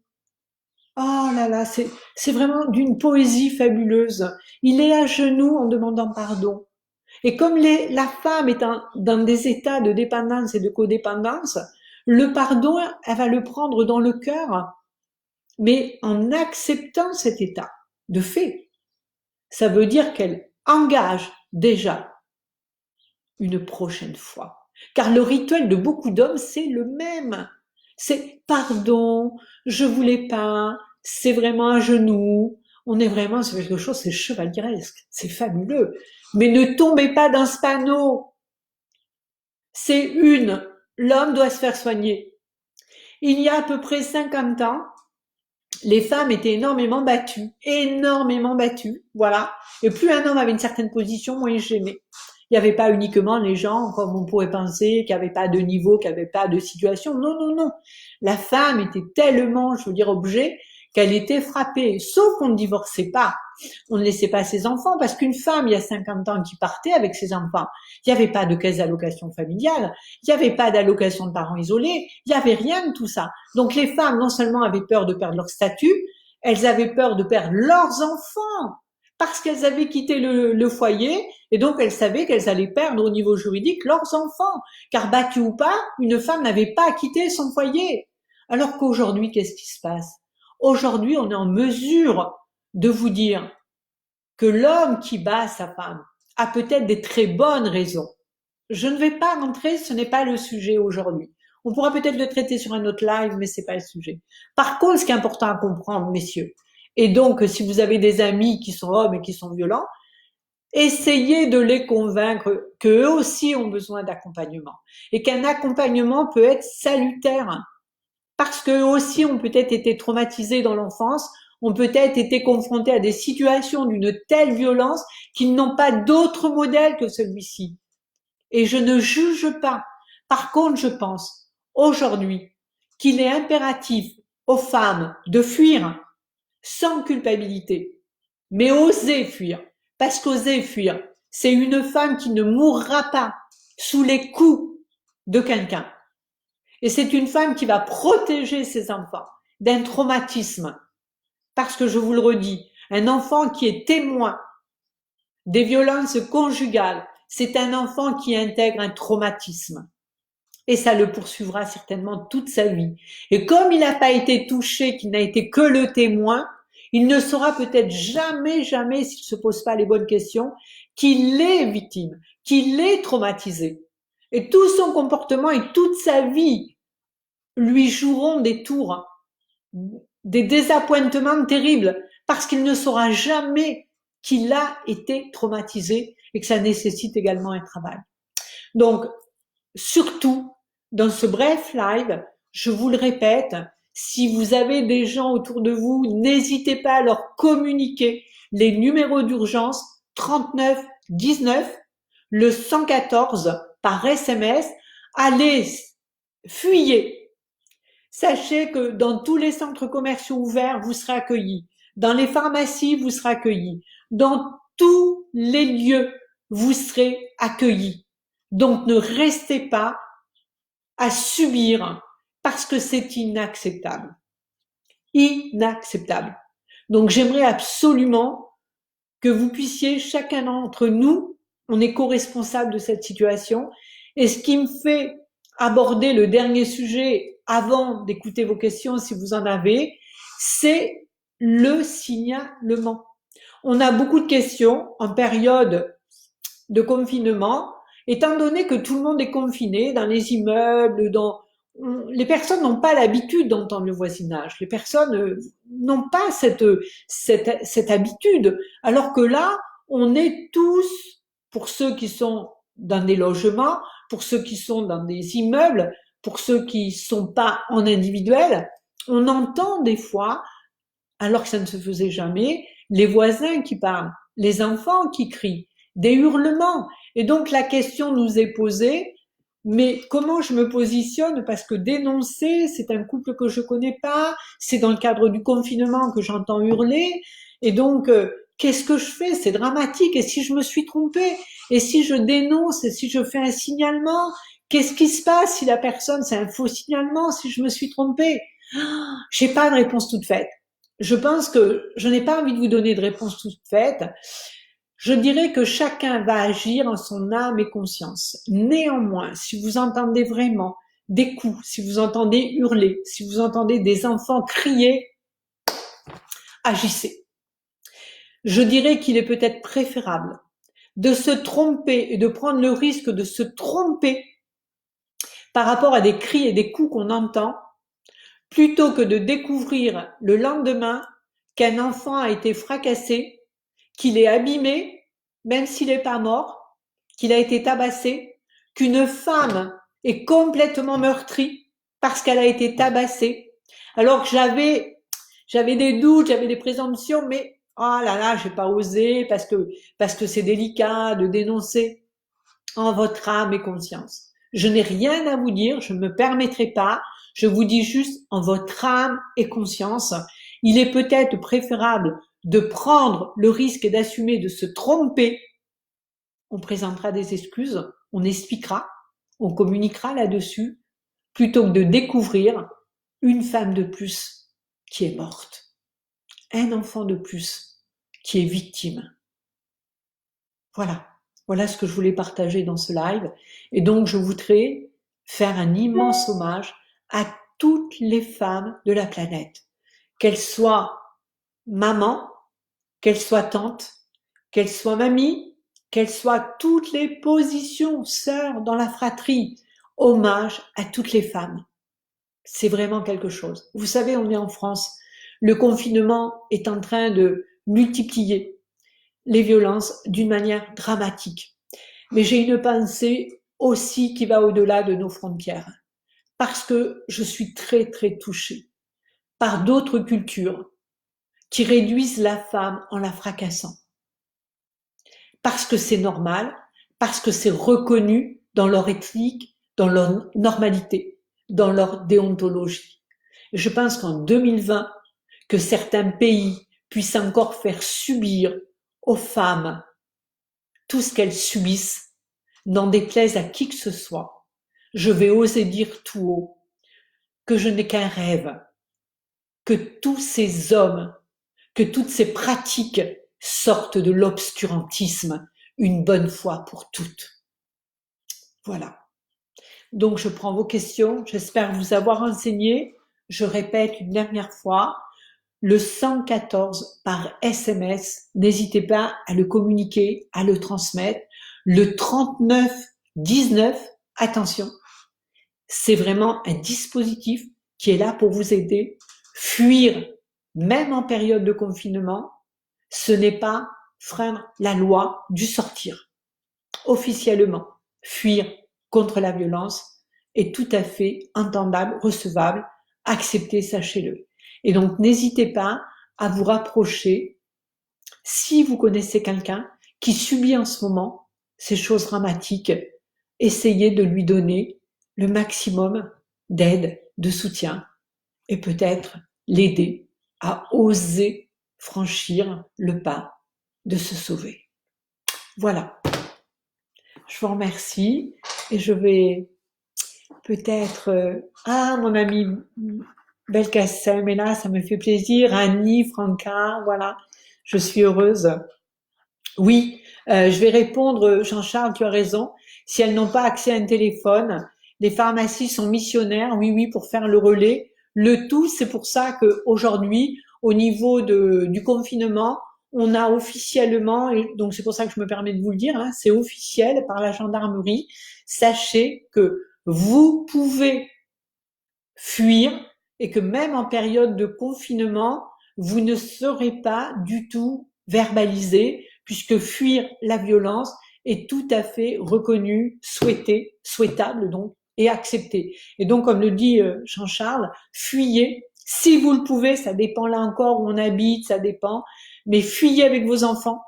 Oh là là, c'est vraiment d'une poésie fabuleuse. Il est à genoux en demandant pardon. Et comme la femme est dans des états de dépendance et de codépendance, le pardon, elle va le prendre dans le cœur, mais en acceptant cet état de fait. Ça veut dire qu'elle engage déjà une prochaine fois. Car le rituel de beaucoup d'hommes, c'est le même. C'est pardon, je voulais pas, c'est vraiment à genoux. On est vraiment sur quelque chose, c'est chevaleresque, c'est fabuleux. Mais ne tombez pas dans ce panneau. C'est l'homme doit se faire soigner. Il y a à peu près 50 ans, les femmes étaient énormément battues, voilà. Et plus un homme avait une certaine position, moins il gênait. Il n'y avait pas uniquement les gens, comme on pourrait penser, qui n'avaient pas de niveau, qui n'avaient pas de situation. Non, non, non. La femme était tellement, je veux dire, objet, qu'elle était frappée. Sauf qu'on ne divorçait pas. On ne laissait pas ses enfants, parce qu'une femme, il y a 50 ans, qui partait avec ses enfants, il n'y avait pas de caisse d'allocation familiale, il n'y avait pas d'allocation de parents isolés, il n'y avait rien de tout ça. Donc les femmes, non seulement avaient peur de perdre leur statut, elles avaient peur de perdre leurs enfants, parce qu'elles avaient quitté le foyer, et donc elles savaient qu'elles allaient perdre au niveau juridique leurs enfants. Car battue ou pas, une femme n'avait pas à quitter son foyer. Alors qu'aujourd'hui, qu'est-ce qui se passe? Aujourd'hui, on est en mesure de vous dire que l'homme qui bat sa femme a peut-être des très bonnes raisons. Je ne vais pas rentrer, ce n'est pas le sujet aujourd'hui. On pourra peut-être le traiter sur un autre live, mais c'est pas le sujet. Par contre, ce qui est important à comprendre, messieurs, et donc si vous avez des amis qui sont hommes et qui sont violents, essayez de les convaincre qu'eux aussi ont besoin d'accompagnement et qu'un accompagnement peut être salutaire parce qu'eux aussi ont peut-être été traumatisés dans l'enfance, ont peut-être été confrontés à des situations d'une telle violence qu'ils n'ont pas d'autre modèle que celui-ci. Et je ne juge pas. Par contre, je pense aujourd'hui qu'il est impératif aux femmes de fuir sans culpabilité, mais oser fuir. Parce qu'oser fuir, c'est une femme qui ne mourra pas sous les coups de quelqu'un. Et c'est une femme qui va protéger ses enfants d'un traumatisme. Parce que je vous le redis, un enfant qui est témoin des violences conjugales, c'est un enfant qui intègre un traumatisme. Et ça le poursuivra certainement toute sa vie. Et comme il n'a pas été touché, qu'il n'a été que le témoin, il ne saura peut-être jamais, jamais, s'il ne se pose pas les bonnes questions, qu'il est victime, qu'il est traumatisé. Et tout son comportement et toute sa vie lui joueront des tours, des désappointements terribles, parce qu'il ne saura jamais qu'il a été traumatisé et que ça nécessite également un travail. Donc, surtout, dans ce bref live, je vous le répète, si vous avez des gens autour de vous, n'hésitez pas à leur communiquer les numéros d'urgence 39 19, le 114 par SMS. Allez, fuyez. Sachez que dans tous les centres commerciaux ouverts, vous serez accueillis. Dans les pharmacies, vous serez accueillis. Dans tous les lieux, vous serez accueillis. Donc ne restez pas à subir parce que c'est inacceptable. Inacceptable. Donc j'aimerais absolument que vous puissiez, chacun d'entre nous, on est co-responsable de cette situation. Et ce qui me fait aborder le dernier sujet avant d'écouter vos questions si vous en avez, c'est le signalement. On a beaucoup de questions en période de confinement, étant donné que tout le monde est confiné dans les immeubles, les personnes n'ont pas l'habitude d'entendre le voisinage. Les personnes n'ont pas cette habitude. Alors que là, on est tous, pour ceux qui sont dans des logements, pour ceux qui sont dans des immeubles, pour ceux qui sont pas en individuel, on entend des fois, alors que ça ne se faisait jamais, les voisins qui parlent, les enfants qui crient, des hurlements. Et donc la question nous est posée, mais comment je me positionne? Parce que dénoncer, c'est un couple que je connais pas, c'est dans le cadre du confinement que j'entends hurler, et donc qu'est-ce que je fais? C'est dramatique. Et si je me suis trompée? Et si je dénonce? Et si je fais un signalement? Qu'est-ce qui se passe si la personne, c'est un faux signalement, si je me suis trompée? J'ai pas de réponse toute faite. Je pense que je n'ai pas envie de vous donner de réponse toute faite. Je dirais que chacun va agir en son âme et conscience. Néanmoins, si vous entendez vraiment des coups, si vous entendez hurler, si vous entendez des enfants crier, agissez. Je dirais qu'il est peut-être préférable de se tromper et de prendre le risque de se tromper par rapport à des cris et des coups qu'on entend, plutôt que de découvrir le lendemain qu'un enfant a été fracassé, qu'il est abîmé, même s'il n'est pas mort, qu'il a été tabassé, qu'une femme est complètement meurtrie parce qu'elle a été tabassée, alors que j'avais des doutes, j'avais des présomptions, mais oh là là, j'ai pas osé parce que c'est délicat de dénoncer en votre âme et conscience. Je n'ai rien à vous dire, je ne me permettrai pas, je vous dis juste en votre âme et conscience, il est peut-être préférable de prendre le risque et d'assumer de se tromper. On présentera des excuses, on expliquera, on communiquera là-dessus, plutôt que de découvrir une femme de plus qui est morte, un enfant de plus qui est victime. Voilà ce que je voulais partager dans ce live. Et donc, je voudrais faire un immense hommage à toutes les femmes de la planète, qu'elles soient maman, qu'elles soient tante, qu'elles soient mamie, qu'elles soient toutes les positions, sœurs dans la fratrie. Hommage à toutes les femmes. C'est vraiment quelque chose. Vous savez, on est en France. Le confinement est en train de multiplier les violences d'une manière dramatique. Mais j'ai une pensée aussi qui va au-delà de nos frontières, parce que je suis très très touchée par d'autres cultures qui réduisent la femme en la fracassant. Parce que c'est normal, parce que c'est reconnu dans leur éthique, dans leur normalité, dans leur déontologie. Je pense qu'en 2020, que certains pays puissent encore faire subir aux femmes tout ce qu'elles subissent, n'en déplaise à qui que ce soit, je vais oser dire tout haut que je n'ai qu'un rêve, que tous ces hommes, que toutes ces pratiques sortent de l'obscurantisme une bonne fois pour toutes. Voilà. Donc je prends vos questions, j'espère vous avoir enseigné. Je répète une dernière fois, le 114 par SMS, n'hésitez pas à le communiquer, à le transmettre. Le 3919, attention, c'est vraiment un dispositif qui est là pour vous aider. Fuir, même en période de confinement, ce n'est pas freindre la loi du sortir. Officiellement, fuir contre la violence est tout à fait entendable, recevable, accepté, sachez-le. Et donc, n'hésitez pas à vous rapprocher si vous connaissez quelqu'un qui subit en ce moment ces choses dramatiques. Essayez de lui donner le maximum d'aide, de soutien et peut-être l'aider à oser franchir le pas de se sauver. Voilà. Je vous remercie et je vais peut-être... mon ami Belkacem est là, ça me fait plaisir. Annie, Franca, voilà. Je suis heureuse. Oui, je vais répondre, Jean-Charles, tu as raison. Si elles n'ont pas accès à un téléphone, Les pharmacies sont missionnaires, oui, oui, pour faire le relais. Le tout, c'est pour ça que aujourd'hui, au niveau du confinement, on a officiellement, et donc c'est pour ça que je me permets de vous le dire, hein, c'est officiel par la gendarmerie. Sachez que vous pouvez fuir et que même en période de confinement, vous ne serez pas du tout verbalisé puisque fuir la violence est tout à fait reconnu, souhaité, souhaitable donc et accepté. Et donc, comme le dit Jean-Charles, fuyez. Si vous le pouvez, ça dépend là encore où on habite, ça dépend, mais fuyez avec vos enfants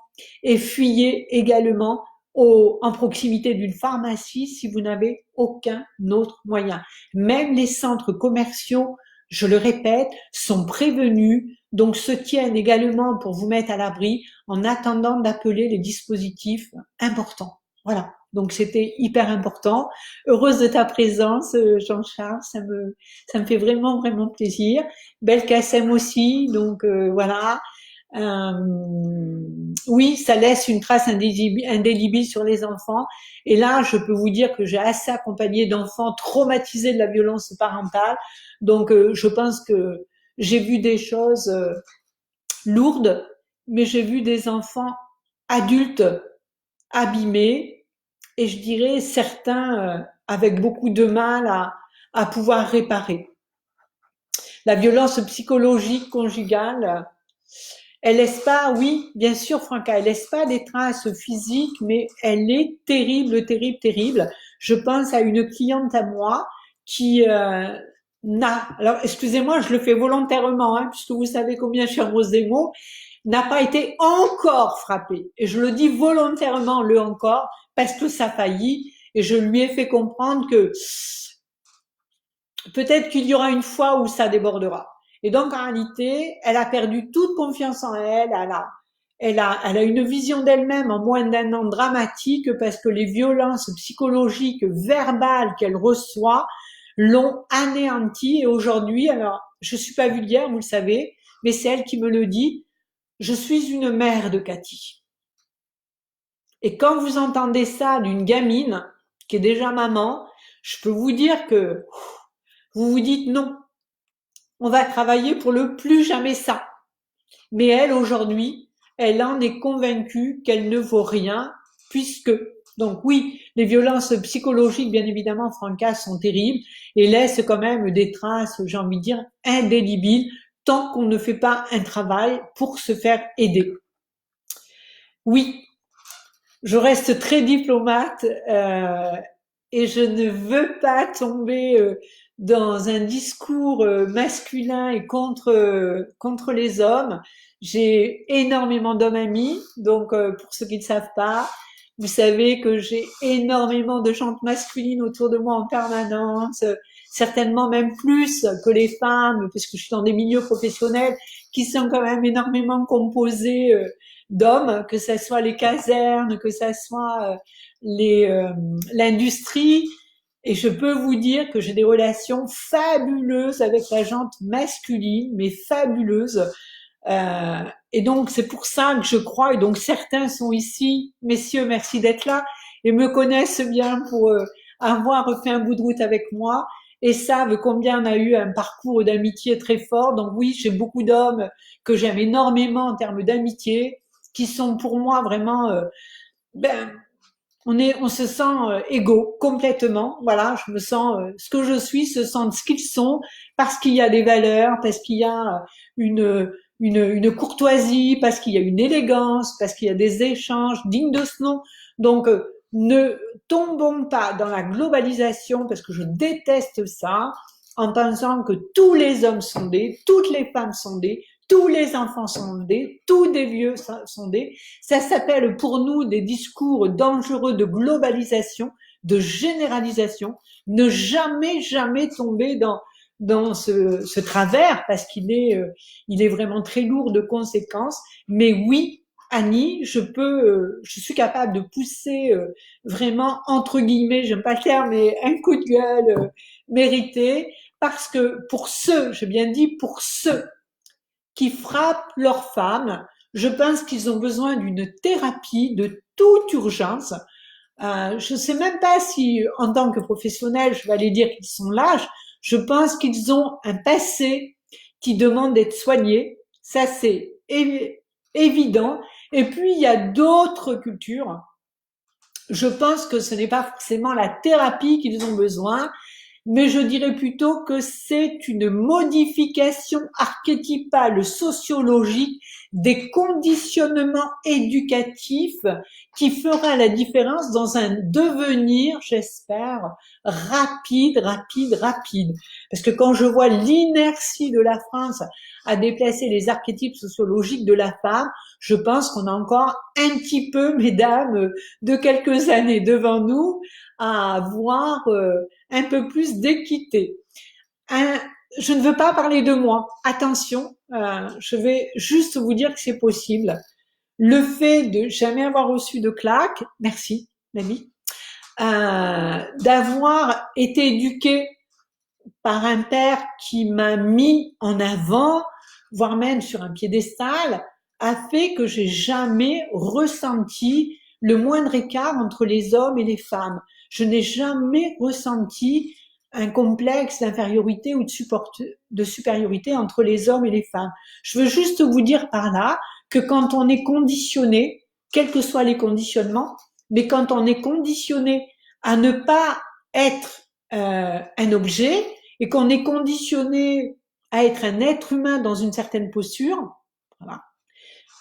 et fuyez également en proximité d'une pharmacie si vous n'avez aucun autre moyen. Même les centres commerciaux, je le répète, sont prévenus, donc se tiennent également pour vous mettre à l'abri en attendant d'appeler les dispositifs importants. Voilà. Donc c'était hyper important. Heureuse de ta présence, Jean-Charles, ça me fait vraiment vraiment plaisir. Belkacem aussi, donc voilà. Oui, ça laisse une trace indélébile sur les enfants. Et là, je peux vous dire que j'ai assez accompagné d'enfants traumatisés de la violence parentale. Donc, je pense que j'ai vu des choses lourdes, mais j'ai vu des enfants adultes abîmés et je dirais certains avec beaucoup de mal à pouvoir réparer. La violence psychologique conjugale, elle laisse pas, oui, bien sûr, Franca, elle laisse pas des traces physiques, mais elle est terrible, terrible, terrible. Je pense à une cliente à moi qui alors excusez-moi, je le fais volontairement, hein, puisque vous savez combien je suis amoureuse des mots, n'a pas été encore frappée. Et je le dis volontairement, le encore, parce que ça faillit, et je lui ai fait comprendre que peut-être qu'il y aura une fois où ça débordera. Et donc, en réalité, elle a perdu toute confiance en elle. Elle a une vision d'elle-même en moins d'un an dramatique parce que les violences psychologiques, verbales qu'elle reçoit l'ont anéantie. Et aujourd'hui, alors, je suis pas vulgaire, vous le savez, mais c'est elle qui me le dit. Je suis une mère de Cathy. Et quand vous entendez ça d'une gamine qui est déjà maman, je peux vous dire que vous vous dites non, on va travailler pour le plus jamais ça. Mais elle, aujourd'hui, elle en est convaincue qu'elle ne vaut rien, puisque, donc oui, les violences psychologiques, bien évidemment, Franca, sont terribles et laissent quand même des traces, j'ai envie de dire, indélébiles, tant qu'on ne fait pas un travail pour se faire aider. Oui, je reste très diplomate et je ne veux pas tomber dans un discours masculin et contre les hommes. J'ai énormément d'hommes amis, donc pour ceux qui ne savent pas, vous savez que j'ai énormément de jantes masculines autour de moi en permanence, certainement même plus que les femmes, parce que je suis dans des milieux professionnels qui sont quand même énormément composés d'hommes, que ce soit les casernes, que ce soit l'industrie. Et je peux vous dire que j'ai des relations fabuleuses avec la gente masculine, mais fabuleuses. Et donc c'est pour ça que je crois, et donc certains sont ici, messieurs, merci d'être là, et me connaissent bien pour avoir fait un bout de route avec moi, et savent combien on a eu un parcours d'amitié très fort. Donc oui, j'ai beaucoup d'hommes que j'aime énormément en termes d'amitié, qui sont pour moi vraiment, ben, on se sent égaux complètement. Voilà, je me sens ce que je suis, se sentent ce qu'ils sont, parce qu'il y a des valeurs, parce qu'il y a une courtoisie, parce qu'il y a une élégance, parce qu'il y a des échanges dignes de ce nom. Donc, ne tombons pas dans la globalisation, parce que je déteste ça, en pensant que tous les hommes sont des, toutes les femmes sont des, tous les enfants sont des, tous des vieux sont des. Ça s'appelle pour nous des discours dangereux de globalisation, de généralisation. Ne jamais, jamais tomber dans ce travers parce qu'il est vraiment très lourd de conséquences. Mais oui, Annie, je suis capable de pousser vraiment entre guillemets, j'aime pas le terme, mais un coup de gueule mérité parce que pour ceux, j'ai bien dit pour ceux qui frappent leurs femmes, je pense qu'ils ont besoin d'une thérapie de toute urgence Je ne sais même pas si, en tant que professionnel, je vais aller dire qu'ils sont lâches. Je pense qu'ils ont un passé qui demande d'être soigné. Ça, c'est évident. Et puis, il y a d'autres cultures. Je pense que ce n'est pas forcément la thérapie qu'ils ont besoin, mais je dirais plutôt que c'est une modification archétypale sociologique des conditionnements éducatifs qui fera la différence dans un devenir, j'espère, rapide. Parce que quand je vois l'inertie de la France à déplacer les archétypes sociologiques de la femme, je pense qu'on a encore un petit peu, mesdames, de quelques années devant nous à avoir un peu plus d'équité. Je ne veux pas parler de moi. Attention, je vais juste vous dire que c'est possible. Le fait de jamais avoir reçu de claque, merci, Nabi, d'avoir été éduquée par un père qui m'a mis en avant, voire même sur un piédestal, a fait que j'ai jamais ressenti le moindre écart entre les hommes et les femmes. Je n'ai jamais ressenti un complexe d'infériorité ou de supériorité entre les hommes et les femmes. Je veux juste vous dire par là que quand on est conditionné, quels que soient les conditionnements, mais quand on est conditionné à ne pas être un objet et qu'on est conditionné à être un être humain dans une certaine posture, voilà,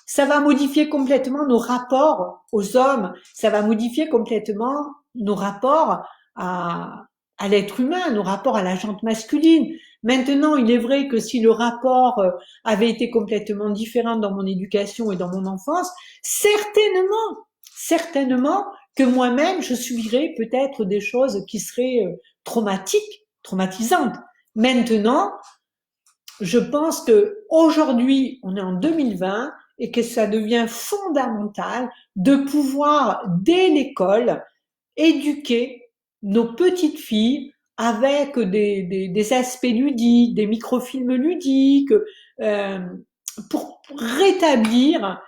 ça va modifier complètement nos rapports aux hommes, ça va modifier complètement nos rapports à l'être humain, nos rapports à la jante masculine. Maintenant, il est vrai que si le rapport avait été complètement différent dans mon éducation et dans mon enfance, certainement que moi-même, je subirais peut-être des choses qui seraient traumatisantes. Maintenant, je pense que aujourd'hui, on est en 2020 et que ça devient fondamental de pouvoir, dès l'école, éduquer nos petites filles avec des aspects ludiques, des microfilms ludiques, pour rétablir.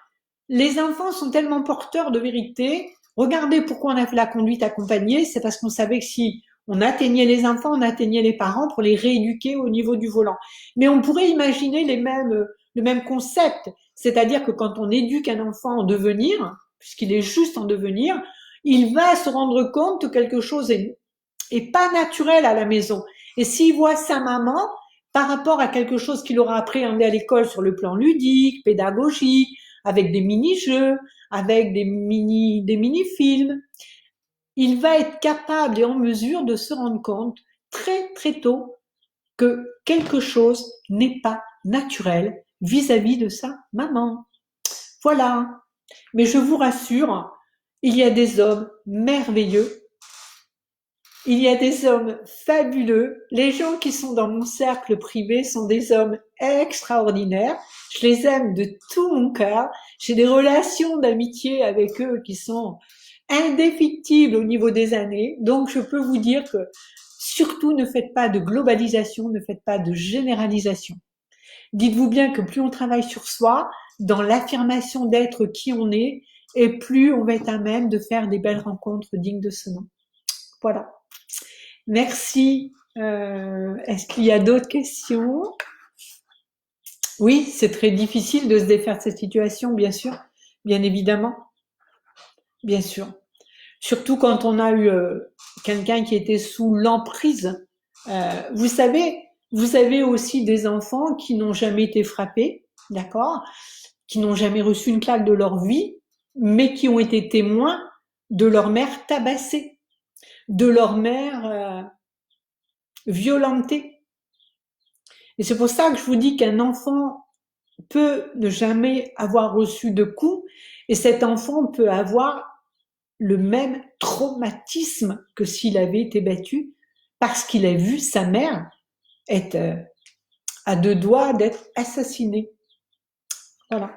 Les enfants sont tellement porteurs de vérité. Regardez pourquoi on a fait la conduite accompagnée, c'est parce qu'on savait que si on atteignait les enfants, on atteignait les parents pour les rééduquer au niveau du volant. Mais on pourrait imaginer le même concept, c'est-à-dire que quand on éduque un enfant en devenir, puisqu'il est juste en devenir, il va se rendre compte que quelque chose est pas naturel à la maison. Et s'il voit sa maman par rapport à quelque chose qu'il aura appréhendé à l'école sur le plan ludique, pédagogique, avec des mini-jeux, avec des mini-films, il va être capable et en mesure de se rendre compte très tôt que quelque chose n'est pas naturel vis-à-vis de sa maman. Voilà. Mais je vous rassure, il y a des hommes merveilleux, il y a des hommes fabuleux. Les gens qui sont dans mon cercle privé sont des hommes extraordinaires. Je les aime de tout mon cœur. J'ai des relations d'amitié avec eux qui sont indéfectibles au niveau des années. Donc, je peux vous dire que surtout ne faites pas de globalisation, ne faites pas de généralisation. Dites-vous bien que plus on travaille sur soi, dans l'affirmation d'être qui on est, et plus on va être à même de faire des belles rencontres dignes de ce nom. Voilà. Merci. Est-ce qu'il y a d'autres questions? Oui, c'est très difficile de se défaire de cette situation, bien sûr, bien évidemment, bien sûr. Surtout quand on a eu quelqu'un qui était sous l'emprise. Vous avez aussi des enfants qui n'ont jamais été frappés, d'accord, qui n'ont jamais reçu une claque de leur vie, mais qui ont été témoins de leur mère tabassée, de leur mère violentée. Et c'est pour ça que je vous dis qu'un enfant peut ne jamais avoir reçu de coups, et cet enfant peut avoir le même traumatisme que s'il avait été battu, parce qu'il a vu sa mère être à deux doigts d'être assassinée. Voilà.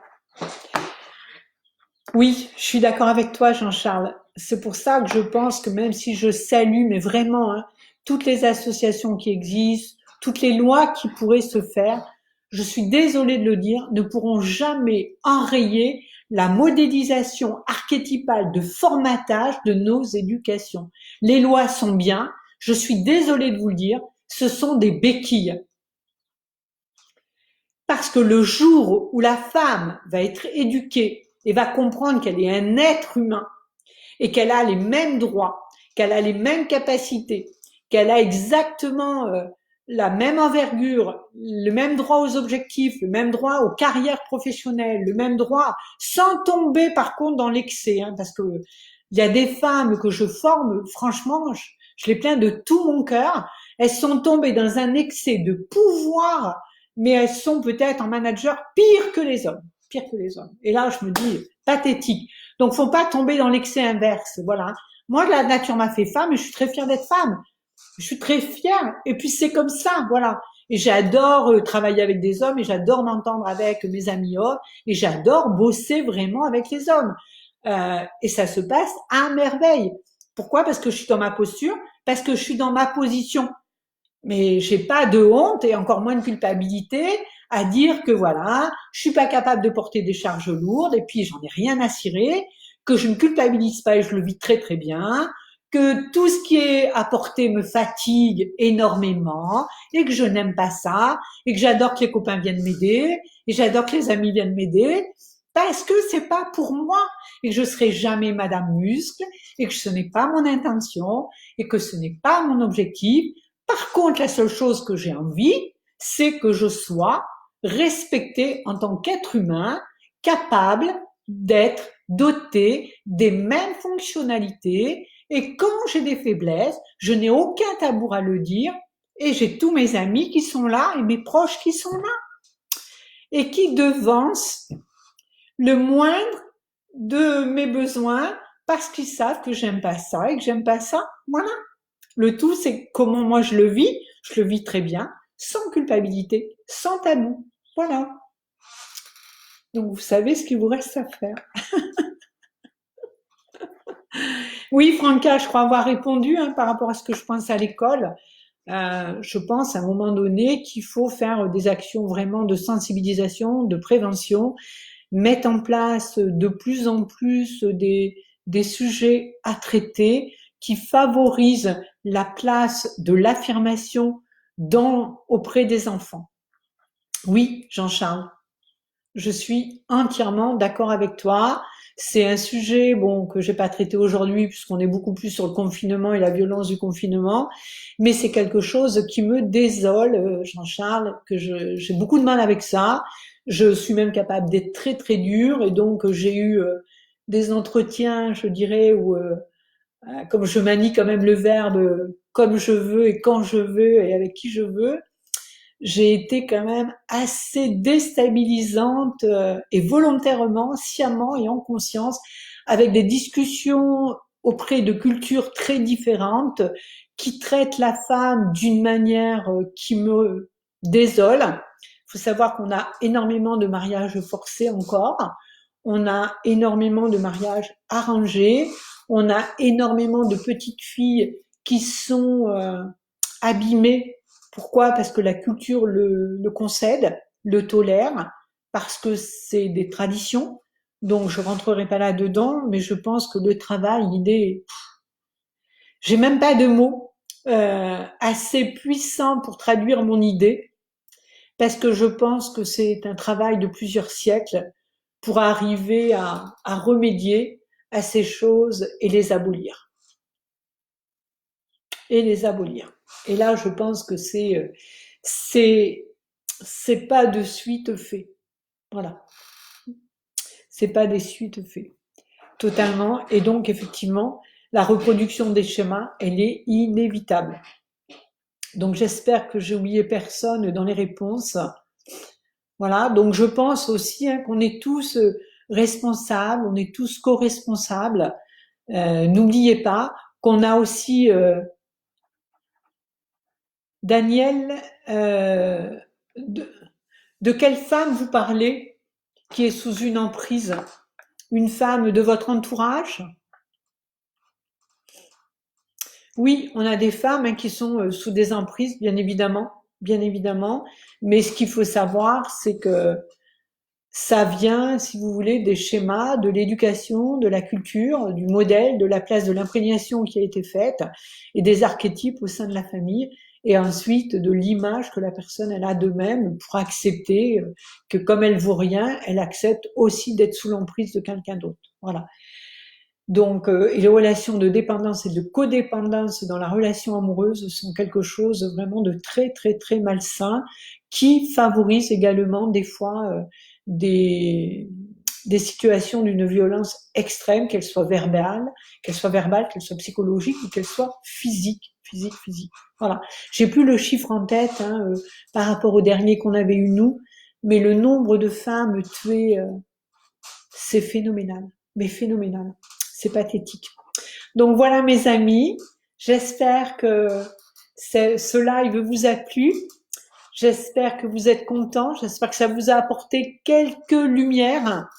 Oui, je suis d'accord avec toi, Jean-Charles. C'est pour ça que je pense que même si je salue, mais vraiment, toutes les associations qui existent, toutes les lois qui pourraient se faire, je suis désolée de le dire, ne pourront jamais enrayer la modélisation archétypale de formatage de nos éducations. Les lois sont bien, je suis désolée de vous le dire, ce sont des béquilles. Parce que le jour où la femme va être éduquée et va comprendre qu'elle est un être humain et qu'elle a les mêmes droits, qu'elle a les mêmes capacités, qu'elle a exactement la même envergure, le même droit aux objectifs, le même droit aux carrières professionnelles, le même droit, sans tomber par contre dans l'excès, hein, parce que il y a des femmes que je forme, franchement, je les plains de tout mon cœur, elles sont tombées dans un excès de pouvoir, mais elles sont peut-être en manager pire que les hommes, pire que les hommes. Et là, je me dis, pathétique. Donc, faut pas tomber dans l'excès inverse, voilà. Moi, la nature m'a fait femme et je suis très fière d'être femme. Je suis très fière. Et puis, c'est comme ça, voilà. Et j'adore travailler avec des hommes et j'adore m'entendre avec mes amis hommes et j'adore bosser vraiment avec les hommes. Et ça se passe à merveille. Pourquoi? Parce que je suis dans ma posture, parce que je suis dans ma position. Mais j'ai pas de honte et encore moins de culpabilité à dire que voilà, je suis pas capable de porter des charges lourdes et puis j'en ai rien à cirer, que je ne culpabilise pas et je le vis très très bien, que tout ce qui est à porter me fatigue énormément et que je n'aime pas ça et que j'adore que les copains viennent m'aider et j'adore que les amis viennent m'aider parce que c'est pas pour moi et que je serai jamais Madame Muscle et que ce n'est pas mon intention et que ce n'est pas mon objectif. Par contre, la seule chose que j'ai envie, c'est que je sois respectée en tant qu'être humain, capable d'être doté des mêmes fonctionnalités. Et quand j'ai des faiblesses, je n'ai aucun tabou à le dire. Et j'ai tous mes amis qui sont là et mes proches qui sont là. Et qui devancent le moindre de mes besoins parce qu'ils savent que j'aime pas ça et que j'aime pas ça. Voilà. Le tout, c'est comment moi je le vis très bien, sans culpabilité, sans tabou. Voilà. Donc vous savez ce qu'il vous reste à faire. Oui, Franca, je crois avoir répondu hein, par rapport à ce que je pense à l'école. Je pense à un moment donné qu'il faut faire des actions vraiment de sensibilisation, de prévention, mettre en place de plus en plus des sujets à traiter qui favorisent la place de l'affirmation auprès des enfants. Oui, Jean-Charles, je suis entièrement d'accord avec toi. C'est un sujet bon que j'ai pas traité aujourd'hui puisqu'on est beaucoup plus sur le confinement et la violence du confinement, mais c'est quelque chose qui me désole, Jean-Charles, que j'ai beaucoup de mal avec ça. Je suis même capable d'être très très dure et donc j'ai eu des entretiens, je dirais, où comme je manie quand même le verbe comme je veux et quand je veux et avec qui je veux, j'ai été quand même assez déstabilisante et volontairement, sciemment et en conscience, avec des discussions auprès de cultures très différentes qui traitent la femme d'une manière qui me désole. Il faut savoir qu'on a énormément de mariages forcés encore, on a énormément de mariages arrangés, on a énormément de petites filles qui sont abîmées. Pourquoi? Parce que la culture le concède, le tolère, parce que c'est des traditions. Donc je rentrerai pas là-dedans, mais je pense que le travail, il est, j'ai même pas de mots assez puissants pour traduire mon idée, parce que je pense que c'est un travail de plusieurs siècles pour arriver à remédier à ces choses et les abolir. Et les abolir. Et là, je pense que c'est pas de suite fait. Voilà. C'est pas des suites fait. Totalement. Et donc, effectivement, la reproduction des schémas, elle est inévitable. Donc, j'espère que j'ai oublié personne dans les réponses. Voilà. Donc, je pense aussi hein, qu'on est tous responsables, on est tous co-responsables. N'oubliez pas qu'on a aussi Daniel, de quelle femme vous parlez qui est sous une emprise? Une femme de votre entourage? Oui, on a des femmes hein, qui sont sous des emprises, bien évidemment, mais ce qu'il faut savoir, c'est que Ça vient, si vous voulez, des schémas, de l'éducation, de la culture, du modèle, de la place de l'imprégnation qui a été faite et des archétypes au sein de la famille et ensuite de l'image que la personne elle a d'eux-mêmes pour accepter que comme elle vaut rien, elle accepte aussi d'être sous l'emprise de quelqu'un d'autre. Voilà. Donc, et les relations de dépendance et de codépendance dans la relation amoureuse sont quelque chose vraiment de très très très malsain qui favorise également des fois des, des situations d'une violence extrême, qu'elle soit verbale, qu'elle soit psychologique ou qu'elle soit physique. Voilà. J'ai plus le chiffre en tête par rapport au dernier qu'on avait eu nous, mais le nombre de femmes tuées, c'est phénoménal, mais phénoménal. C'est pathétique. Donc voilà mes amis, j'espère que ce live vous a plu. J'espère que vous êtes contents, j'espère que ça vous a apporté quelques lumières.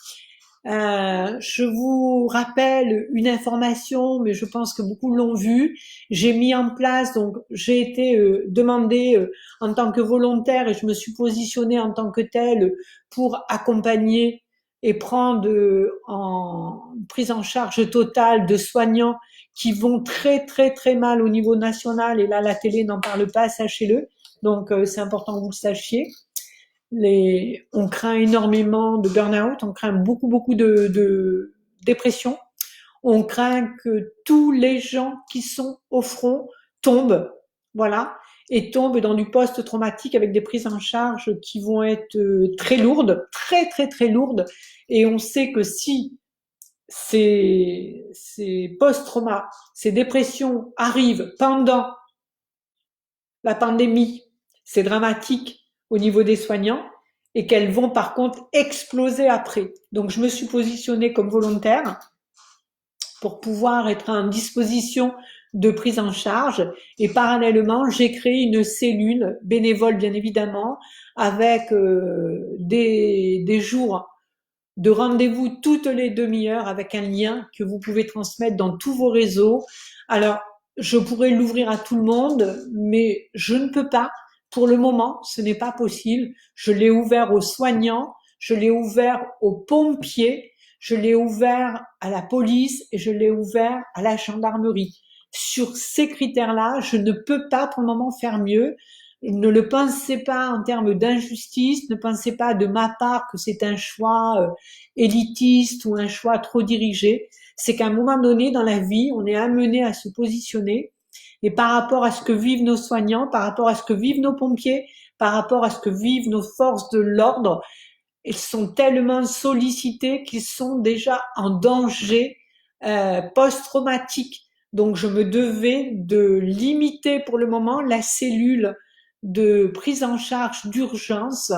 Je vous rappelle une information, mais je pense que beaucoup l'ont vu. J'ai mis en place, donc j'ai été demandée en tant que volontaire et je me suis positionnée en tant que telle pour accompagner et prendre en prise en charge totale de soignants qui vont très très très mal au niveau national. Et là, la télé n'en parle pas, sachez-le. Donc c'est important que vous le sachiez. On craint énormément de burn-out, on craint beaucoup de dépression, on craint que tous les gens qui sont au front tombent, voilà, et tombent dans du post-traumatique avec des prises en charge qui vont être très lourdes, très très très lourdes, et on sait que si ces post-traumas, ces dépressions arrivent pendant la pandémie, c'est dramatique au niveau des soignants et qu'elles vont par contre exploser après. Donc je me suis positionnée comme volontaire pour pouvoir être en disposition de prise en charge et parallèlement j'ai créé une cellule bénévole bien évidemment avec des jours de rendez-vous toutes les demi-heures avec un lien que vous pouvez transmettre dans tous vos réseaux. Alors, je pourrais l'ouvrir à tout le monde, mais je ne peux pas. Pour le moment, ce n'est pas possible. Je l'ai ouvert aux soignants, je l'ai ouvert aux pompiers, je l'ai ouvert à la police et je l'ai ouvert à la gendarmerie. Sur ces critères-là, je ne peux pas pour le moment faire mieux. Ne le pensez pas en termes d'injustice, ne pensez pas de ma part que c'est un choix élitiste ou un choix trop dirigé. C'est qu'à un moment donné dans la vie, on est amené à se positionner et par rapport à ce que vivent nos soignants, par rapport à ce que vivent nos pompiers, par rapport à ce que vivent nos forces de l'ordre, ils sont tellement sollicités qu'ils sont déjà en danger post-traumatique. Donc je me devais de limiter pour le moment la cellule de prise en charge d'urgence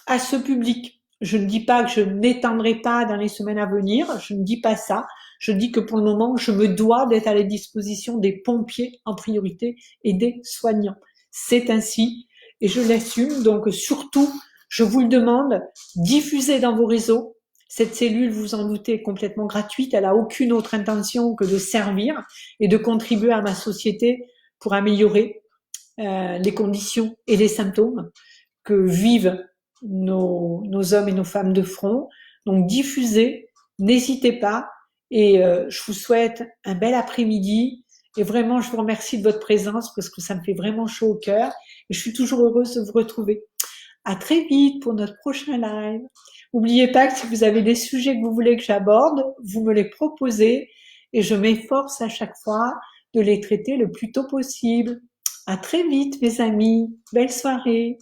à ce public. Je ne dis pas que je n'étendrai pas dans les semaines à venir, je ne dis pas ça. Je dis que pour le moment, je me dois d'être à la disposition des pompiers en priorité et des soignants. C'est ainsi et je l'assume. Donc surtout, je vous le demande, diffusez dans vos réseaux. Cette cellule, vous en doutez, est complètement gratuite. Elle n'a aucune autre intention que de servir et de contribuer à ma société pour améliorer les conditions et les symptômes que vivent nos hommes et nos femmes de front. Donc diffusez, n'hésitez pas et je vous souhaite un bel après-midi et vraiment je vous remercie de votre présence parce que ça me fait vraiment chaud au cœur et je suis toujours heureuse de vous retrouver. À très vite pour notre prochain live. N'oubliez pas que si vous avez des sujets que vous voulez que j'aborde, vous me les proposez et je m'efforce à chaque fois de les traiter le plus tôt possible. À très vite mes amis. Belle soirée.